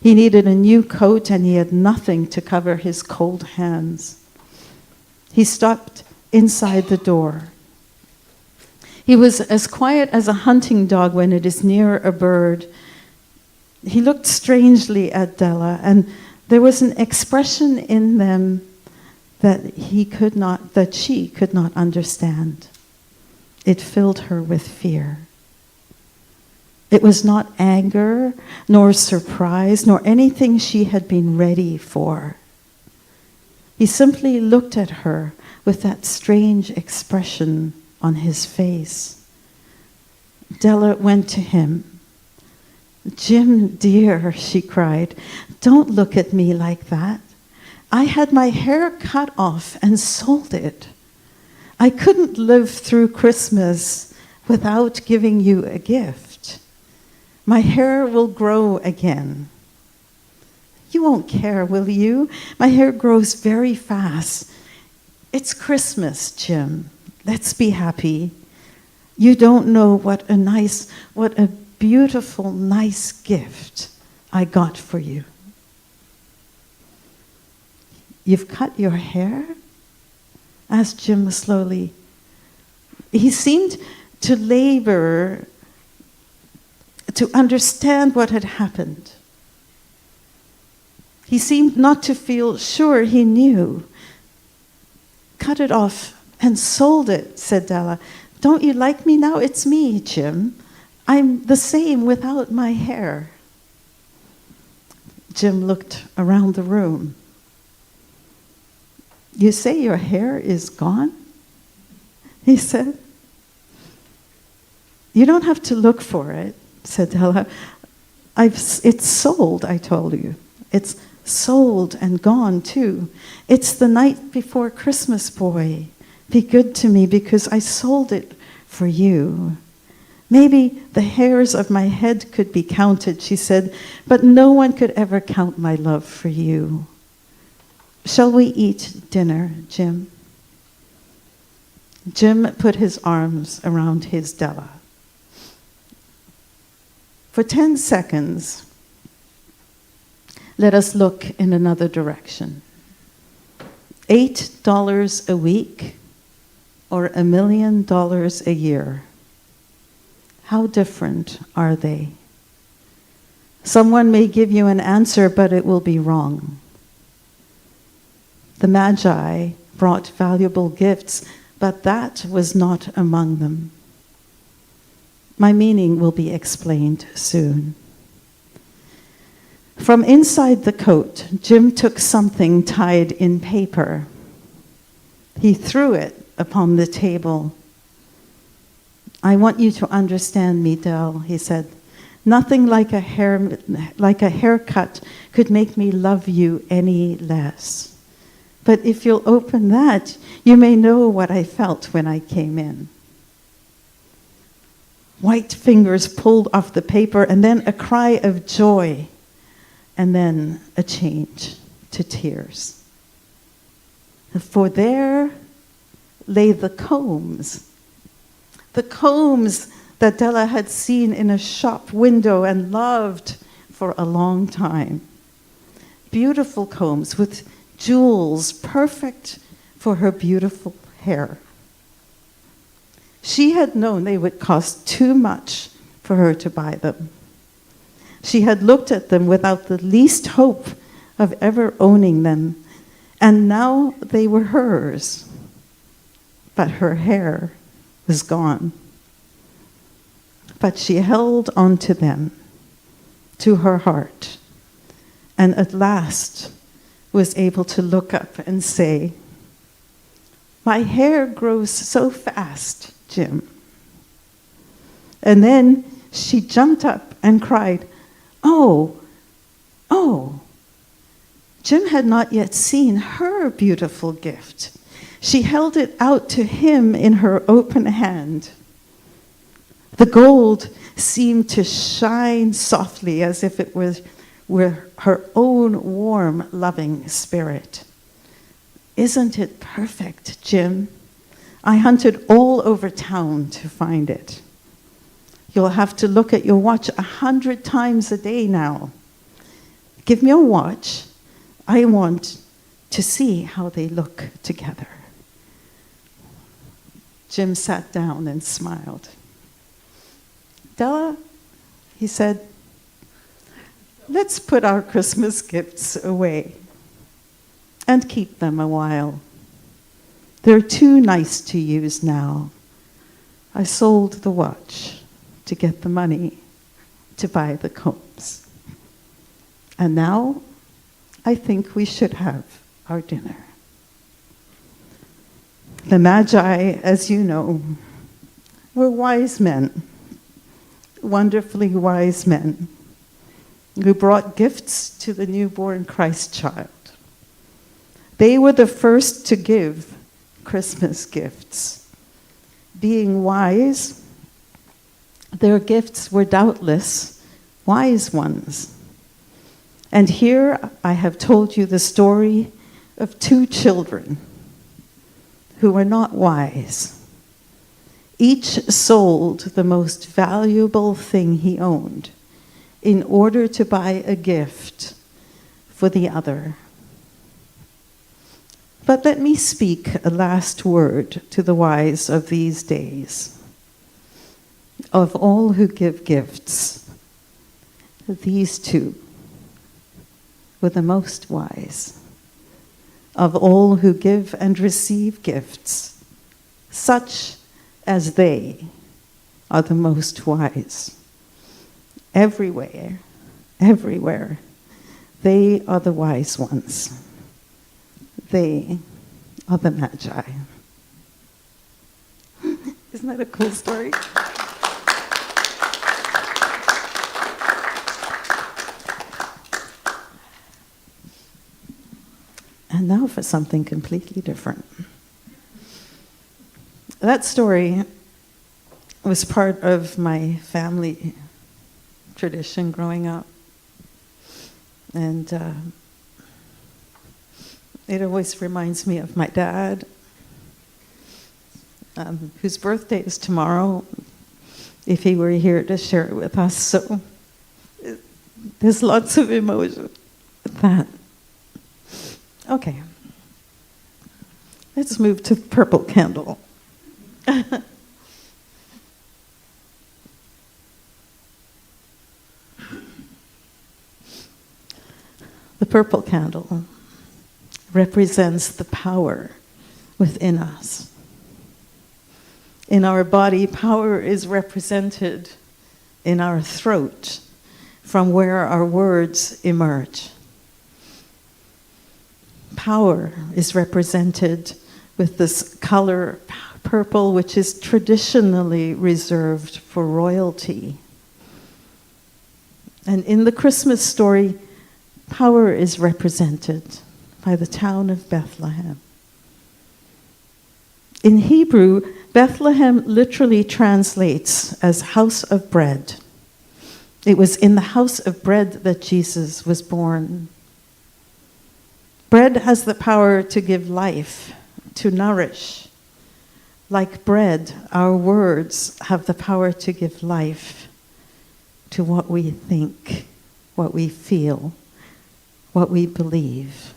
He needed a new coat, and he had nothing to cover his cold hands. He stopped inside the door. He was as quiet as a hunting dog when it is near a bird. He looked strangely at Della, and there was an expression in them that she could not understand. It filled her with fear. It was not anger, nor surprise, nor anything she had been ready for. He simply looked at her with that strange expression on his face. Della went to him. "Jim, dear," she cried, "don't look at me like that. I had my hair cut off and sold it. I couldn't live through Christmas without giving you a gift. My hair will grow again. You won't care, will you? My hair grows very fast. It's Christmas, Jim. Let's be happy. You don't know what a beautiful, nice gift I got for you." "You've cut your hair?" asked Jim slowly. He seemed to labor to understand what had happened. He seemed not to feel sure he knew. "Cut it off and sold it," said Della. "Don't you like me now? It's me, Jim. I'm the same without my hair." Jim looked around the room. "You say your hair is gone?" he said. "You don't have to look for it," said Della. It's sold, I told you. It's sold and gone too. It's the night before Christmas, boy. Be good to me because I sold it for you. Maybe the hairs of my head could be counted, she said, but no one could ever count my love for you. Shall we eat dinner, Jim? Jim put his arms around his Della. For 10 seconds, let us look in another direction. $8 a week or $1 million a year. How different are they? Someone may give you an answer, but it will be wrong. The Magi brought valuable gifts, but that was not among them. My meaning will be explained soon. From inside the coat, Jim took something tied in paper. He threw it upon the table. I want you to understand me, Del, he said. Nothing like a haircut could make me love you any less. But if you'll open that, you may know what I felt when I came in. White fingers pulled off the paper, and then a cry of joy, and then a change to tears. For there lay the combs that Della had seen in a shop window and loved for a long time. Beautiful combs with jewels, perfect for her beautiful hair. She had known they would cost too much for her to buy them. She had looked at them without the least hope of ever owning them, and now they were hers. But her hair was gone. But she held on to them, to her heart, and at last was able to look up and say, my hair grows so fast, Jim. And then She jumped up and cried, "Oh, oh." Jim had not yet seen her beautiful gift. She held it out to him in her open hand. The gold seemed to shine softly as if it were her own warm, loving spirit. "Isn't it perfect, Jim? I hunted all over town to find it. You'll have to look at your watch 100 times a day now. Give me a watch. I want to see how they look together." Jim sat down and smiled. "Della," he said, "let's put our Christmas gifts away and keep them a while. They're too nice to use now. I sold the watch to get the money to buy the combs. And now I think we should have our dinner." The Magi, as you know, were wise men, wonderfully wise men, who brought gifts to the newborn Christ child. They were the first to give Christmas gifts. Being wise, their gifts were doubtless wise ones. And here I have told you the story of two children who were not wise. Each sold the most valuable thing he owned in order to buy a gift for the other. But let me speak a last word to the wise of these days. Of all who give gifts, these two were the most wise. Of all who give and receive gifts, such as they are the most wise. Everywhere, everywhere, they are the wise ones. They are the Magi. Isn't that a cool story? And now for something completely different. That story was part of my family tradition growing up. And it always reminds me of my dad, whose birthday is tomorrow, if he were here to share it with us. So there's lots of emotion with that. Okay. Let's move to the purple candle. The purple candle represents the power within us. In our body, power is represented in our throat, from where our words emerge. Power is represented with this color purple, which is traditionally reserved for royalty. And in the Christmas story, power is represented by the town of Bethlehem. In Hebrew, Bethlehem literally translates as house of bread. It was in the house of bread that Jesus was born. Bread has the power to give life, to nourish. Like bread, our words have the power to give life to what we think, what we feel, what we believe.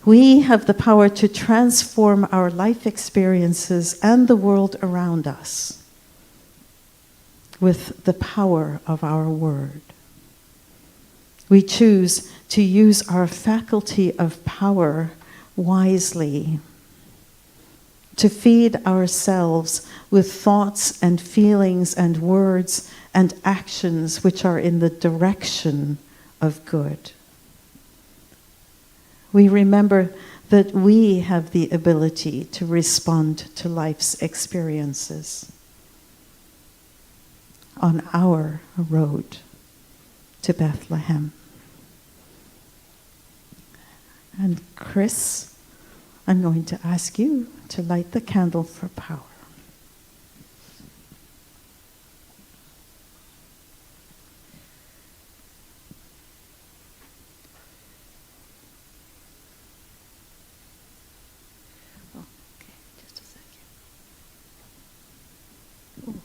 We have the power to transform our life experiences and the world around us with the power of our word. We choose to use our faculty of power wisely, to feed ourselves with thoughts and feelings and words and actions which are in the direction of good. We remember that we have the ability to respond to life's experiences. on our road to Bethlehem. And Chris, I'm going to ask you to light the candle for power. Okay, just a second. Ooh.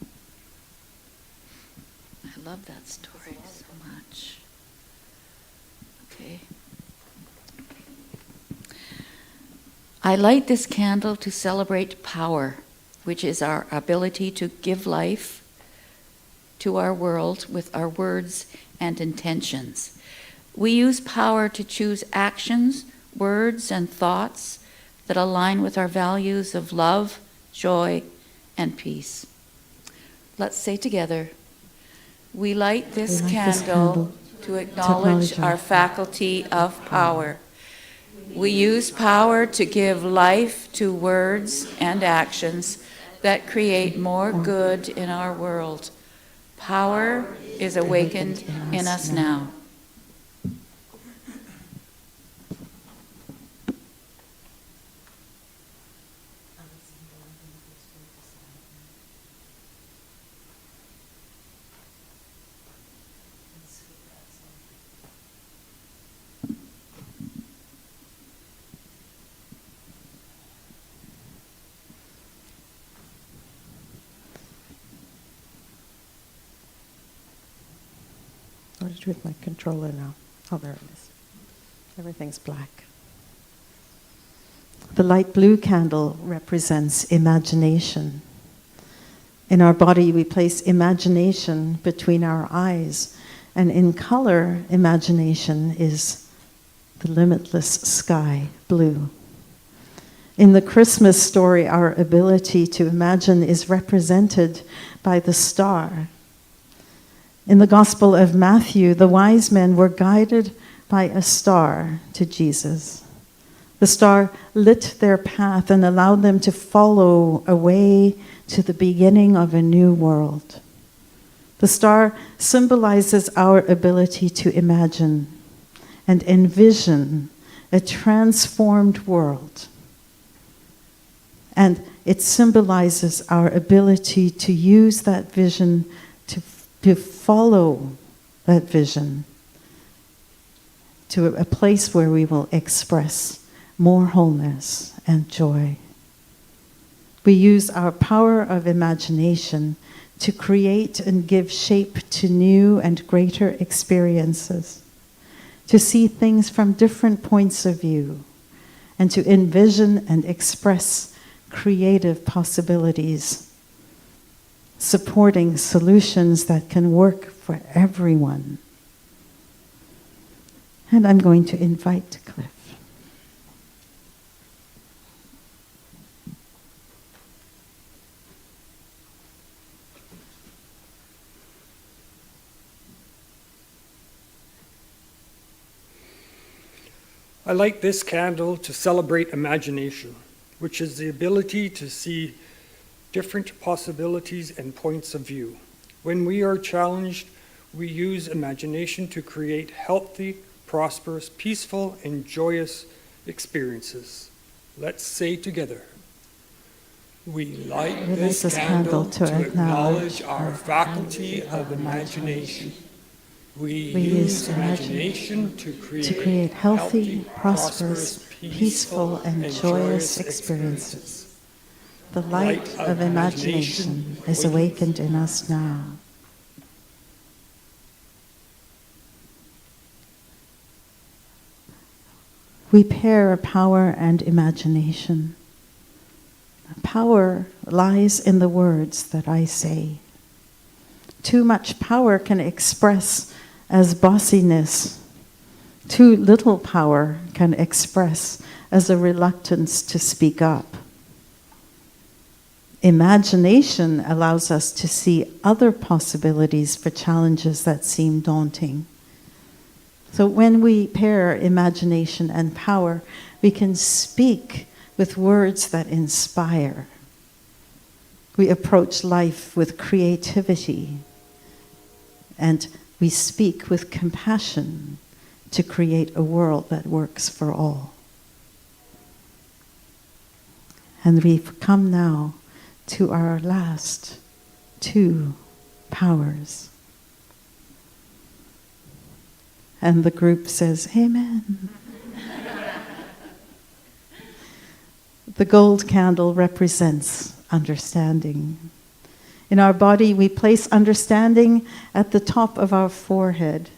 I love that story so much. Okay. I light this candle to celebrate power, which is our ability to give life to our world with our words and intentions. We use power to choose actions, words, and thoughts that align with our values of love, joy, and peace. Let's say together, we light this candle to acknowledge our faculty of power. We use power to give life to words and actions that create more good in our world. Power is awakened in us now. What is with my controller now? Oh, there it is. Everything's black. The light blue candle represents imagination. In our body, we place imagination between our eyes, and in color, imagination is the limitless sky, blue. In the Christmas story, our ability to imagine is represented by the star. In the Gospel of Matthew, the wise men were guided by a star to Jesus. The star lit their path and allowed them to follow a way to the beginning of a new world. The star symbolizes our ability to imagine and envision a transformed world. And it symbolizes our ability to use that vision to follow that vision to a place where we will express more wholeness and joy. We use our power of imagination to create and give shape to new and greater experiences, to see things from different points of view, and to envision and express creative possibilities, supporting solutions that can work for everyone. And I'm going to invite Cliff. I light this candle to celebrate imagination, which is the ability to see different possibilities and points of view. When we are challenged, we use imagination to create healthy, prosperous, peaceful, and joyous experiences. Let's say together, we light this candle to acknowledge our faculty of imagination. We use imagination to create healthy, prosperous, peaceful, and joyous experiences. The light of imagination is awakened in us now. We pair power and imagination. Power lies in the words that I say. Too much power can express as bossiness. Too little power can express as a reluctance to speak up. Imagination allows us to see other possibilities for challenges that seem daunting. So when we pair imagination and power, we can speak with words that inspire. We approach life with creativity and we speak with compassion to create a world that works for all. And we've come now to our last two powers. And the group says, Amen. The gold candle represents understanding. In our body, we place understanding at the top of our forehead,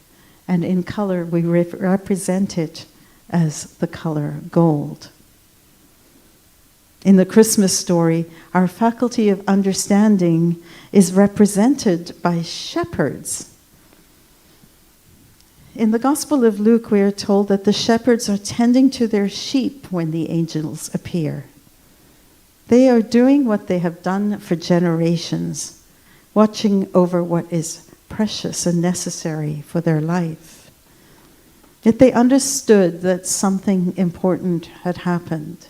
and in color, we represent it as the color gold. In the Christmas story, our faculty of understanding is represented by shepherds. In the Gospel of Luke, we are told that the shepherds are tending to their sheep when the angels appear. They are doing what they have done for generations, watching over what is precious and necessary for their life. Yet they understood that something important had happened.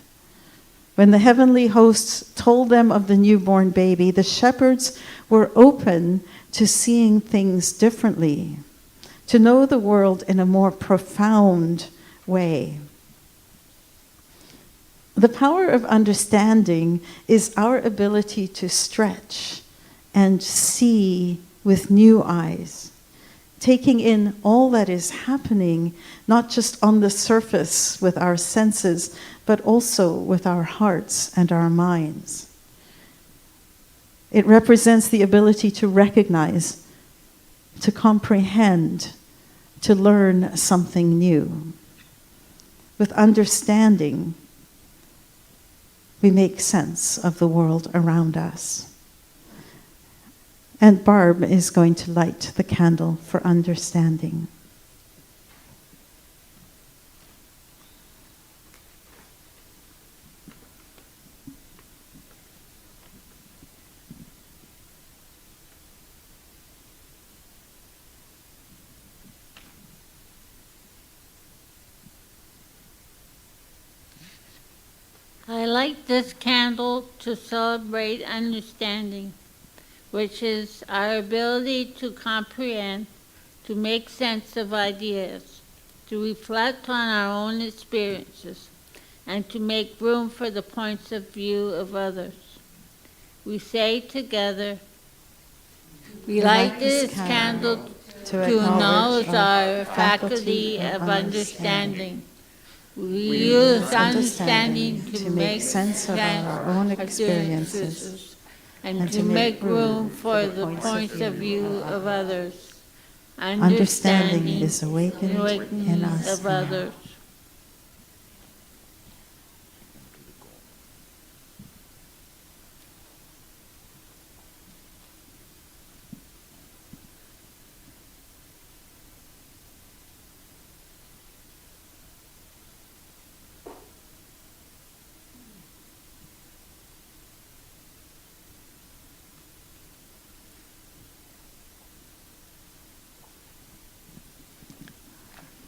When the heavenly hosts told them of the newborn baby, the shepherds were open to seeing things differently, to know the world in a more profound way. The power of understanding is our ability to stretch and see with new eyes, taking in all that is happening, not just on the surface with our senses, but also with our hearts and our minds. It represents the ability to recognize, to comprehend, to learn something new. With understanding, we make sense of the world around us. And Barb is going to light the candle for understanding. I light this candle to celebrate understanding, which is our ability to comprehend, to make sense of ideas, to reflect on our own experiences, and to make room for the points of view of others. We say together, we light this candle to acknowledge our faculty of understanding. We use understanding to make sense of our own experiences and to make room for the points of view of others. Understanding is awakened in us now. Others.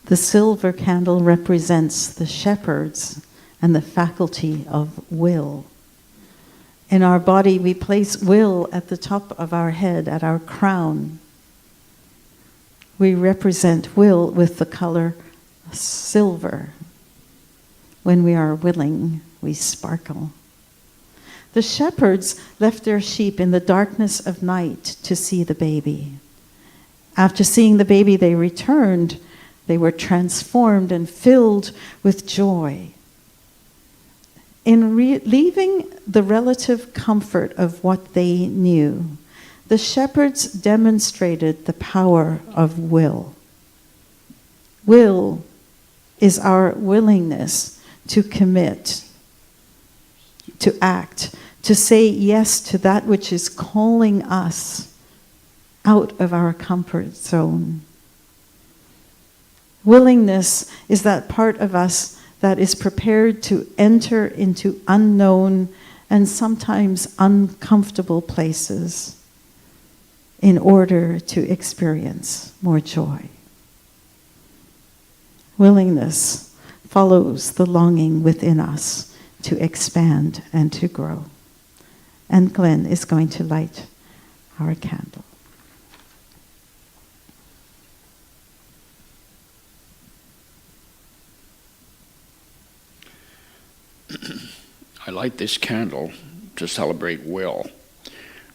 The silver candle represents the shepherds and the faculty of will. In our body, we place will at the top of our head, at our crown. We represent will with the color silver. When we are willing, we sparkle. The shepherds left their sheep in the darkness of night to see the baby. After seeing the baby, they returned. They were transformed and filled with joy. In leaving the relative comfort of what they knew, the shepherds demonstrated the power of will. Will is our willingness to commit, to act, to say yes to that which is calling us out of our comfort zone. Willingness is that part of us that is prepared to enter into unknown and sometimes uncomfortable places in order to experience more joy. Willingness follows the longing within us to expand and to grow. And Glenn is going to light our candle. I light this candle to celebrate will,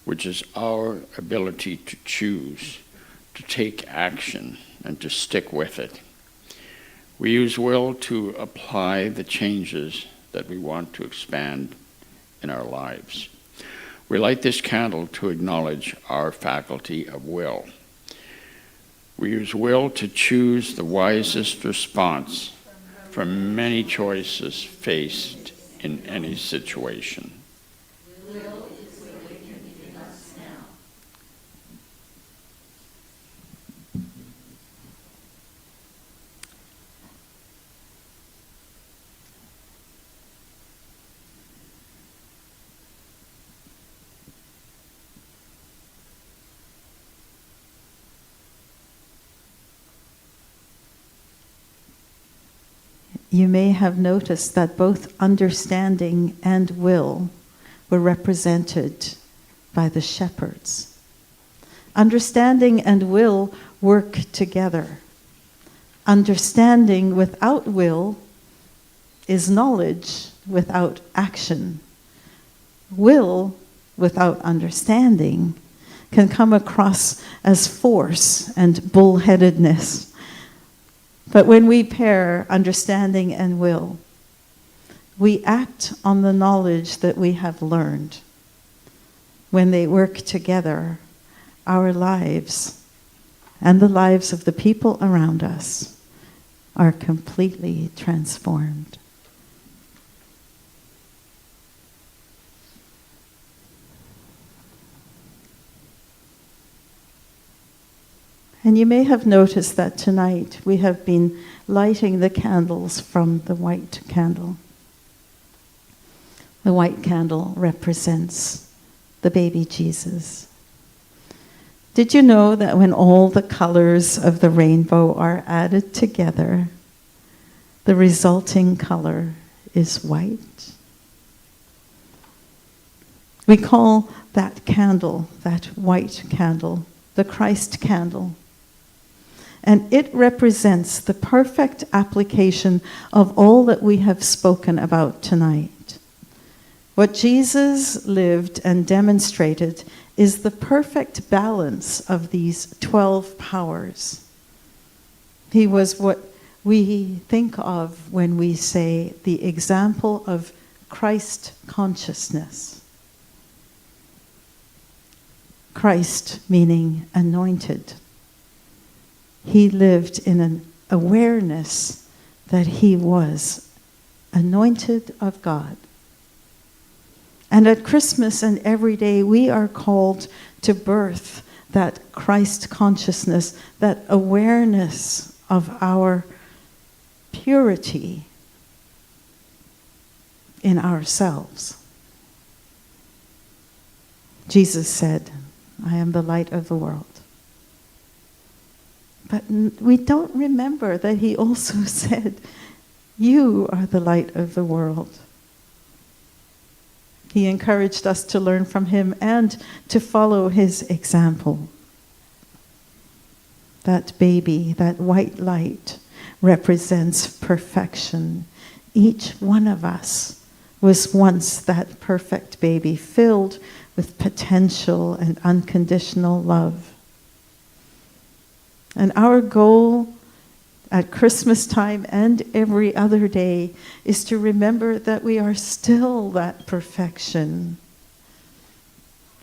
which is our ability to choose, to take action, and to stick with it. We use will to apply the changes that we want to expand in our lives. We light this candle to acknowledge our faculty of will. We use will to choose the wisest response from many choices faced in any situation. You may have noticed that both understanding and will were represented by the shepherds. Understanding and will work together. Understanding without will is knowledge without action. Will without understanding can come across as force and bullheadedness. But when we pair understanding and will, we act on the knowledge that we have learned. When they work together, our lives and the lives of the people around us are completely transformed. And you may have noticed that tonight we have been lighting the candles from the white candle. The white candle represents the baby Jesus. Did you know that when all the colors of the rainbow are added together, the resulting color is white? We call that candle, that white candle, the Christ candle. And it represents the perfect application of all that we have spoken about tonight. What Jesus lived and demonstrated is the perfect balance of these 12 powers. He was what we think of when we say the example of Christ consciousness. Christ meaning anointed. He lived in an awareness that he was anointed of God. And at Christmas and every day, we are called to birth that Christ consciousness, that awareness of our purity in ourselves. Jesus said, "I am the light of the world." But we don't remember that he also said, "You are the light of the world." He encouraged us to learn from him and to follow his example. That baby, that white light, represents perfection. Each one of us was once that perfect baby, filled with potential and unconditional love. And our goal at Christmas time and every other day is to remember that we are still that perfection.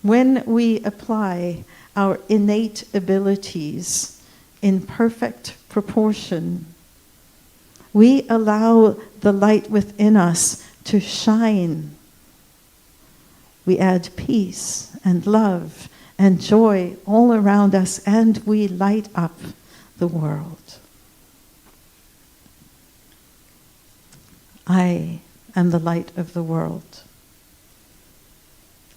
When we apply our innate abilities in perfect proportion, we allow the light within us to shine. We add peace and love and joy all around us, and we light up the world. I am the light of the world.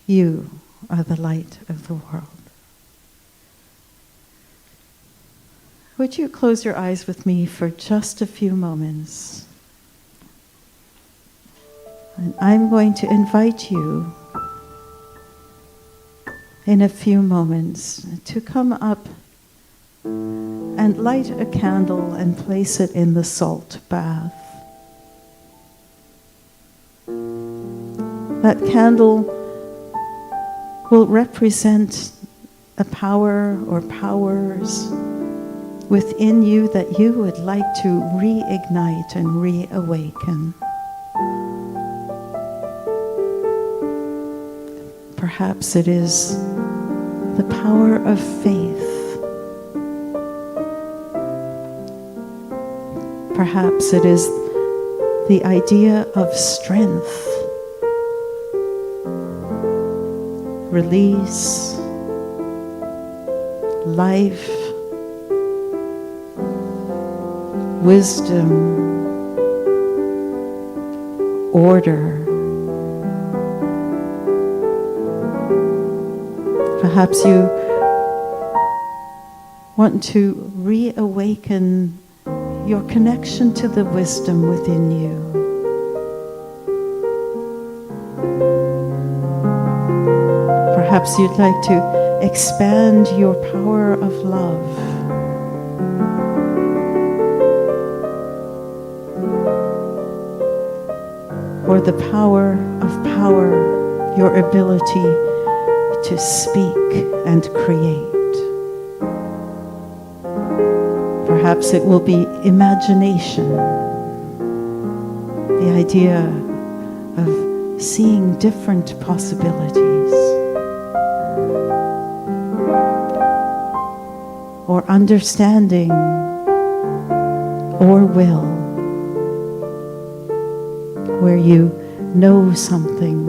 You are the light of the world. Would you close your eyes with me for just a few moments? And I'm going to invite you in a few moments to come up and light a candle and place it in the salt bath. That candle will represent a power or powers within you that you would like to reignite and reawaken. Perhaps it is the power of faith. Perhaps it is the idea of strength, release, life, wisdom, order. Perhaps you want to reawaken your connection to the wisdom within you. Perhaps you'd like to expand your power of love. Or the power of power, your ability to speak and create. Perhaps it will be imagination, the idea of seeing different possibilities. Or understanding or will, where you know something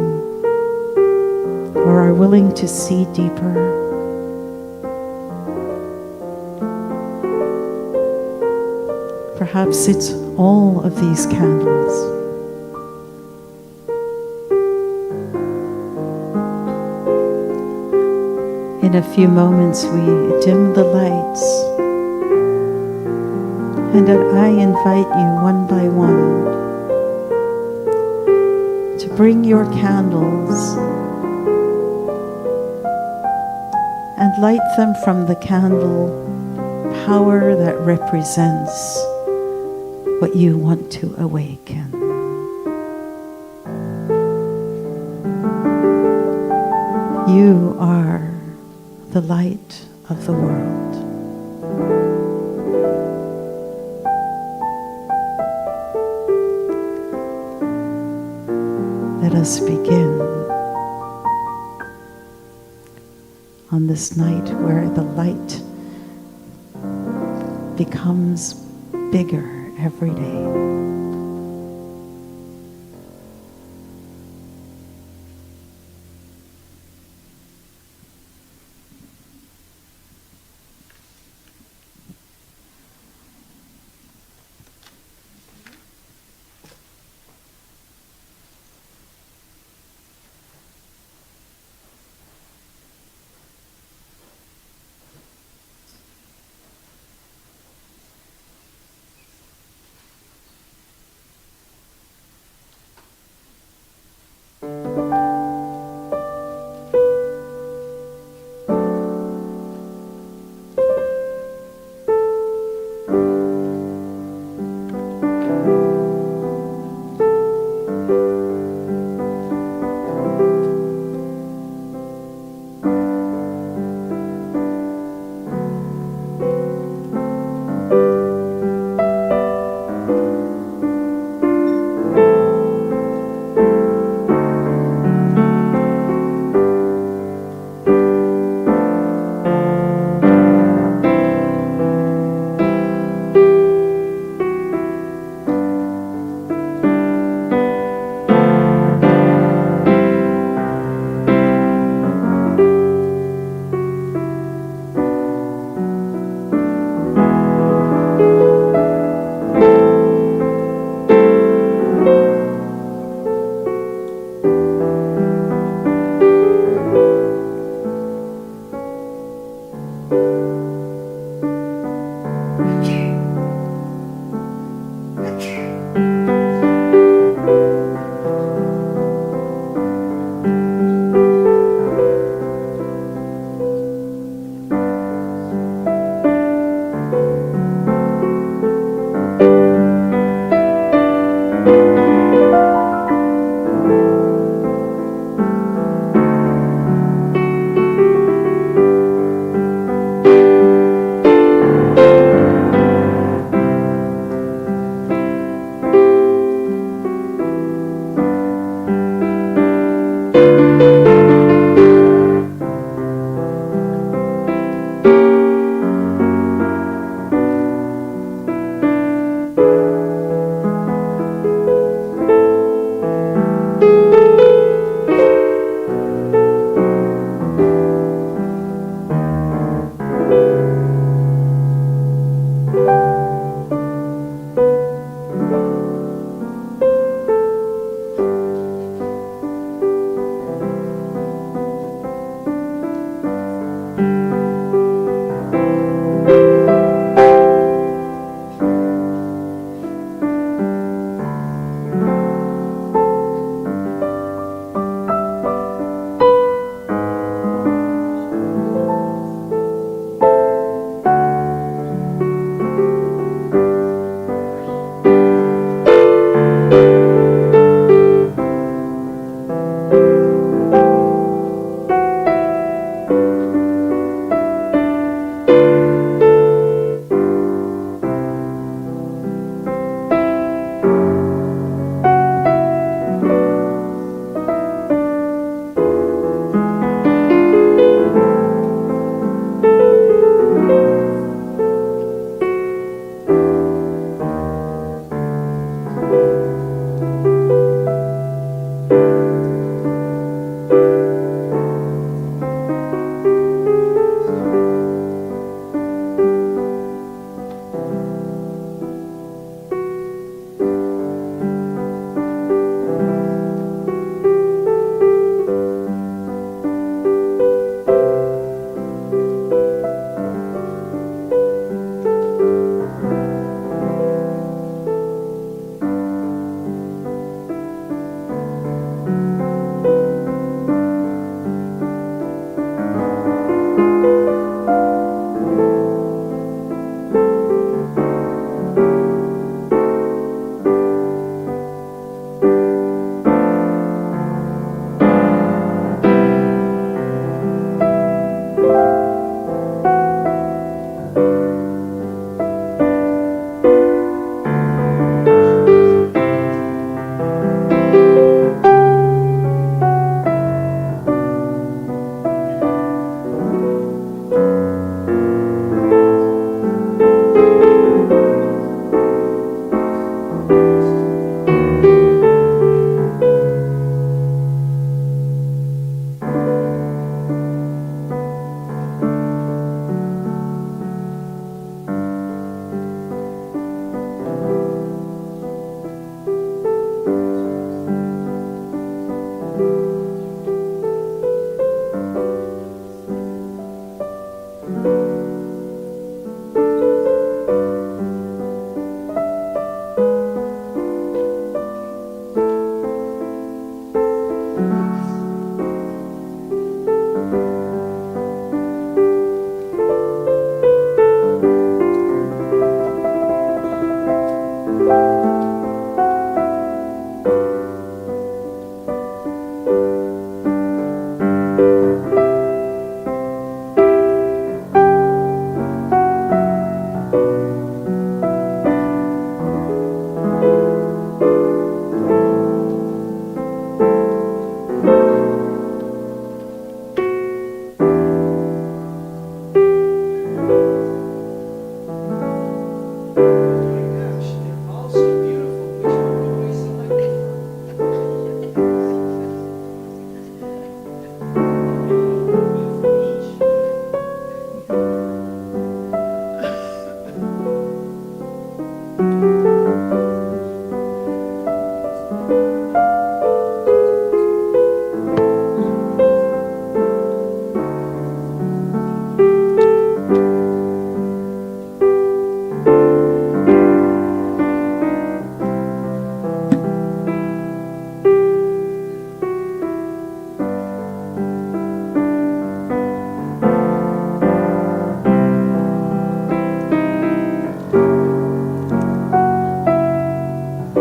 or are willing to see deeper. Perhaps it's all of these candles. In a few moments we dim the lights, and I invite you one by one to bring your candles and light them from the candle power that represents what you want to awaken. You are the light of the world. Let us begin on this night where the light becomes bigger every day.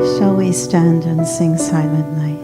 Shall we stand and sing Silent Night?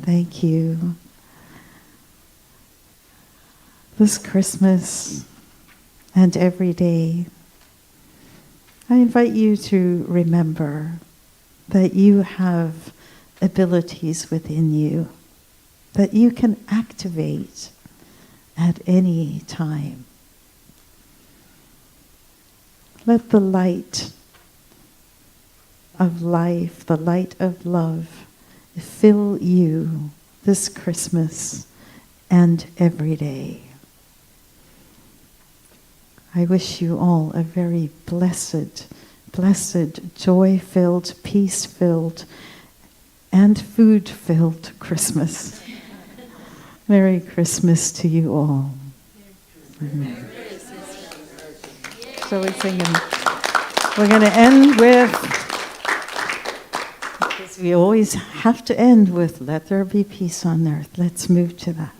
Thank you. This Christmas and every day, I invite you to remember that you have abilities within you that you can activate at any time. Let the light of life, the light of love, fill you this Christmas and every day. I wish you all a very blessed, joy-filled, peace-filled, and food-filled Christmas. Merry Christmas to you all. Amen. So we're singing. We're going to end with, because we always have to end with "Let there be peace on earth." Let's move to that.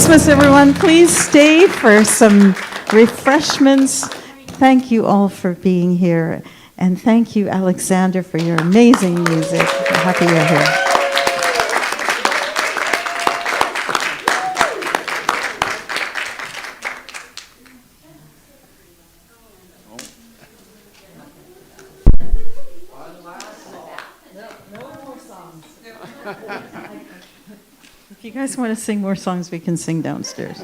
Christmas, everyone. Please stay for some refreshments. Thank you all for being here. And thank you, Alexander, for your amazing music. I'm happy you're here. If you guys want to sing more songs, we can sing downstairs.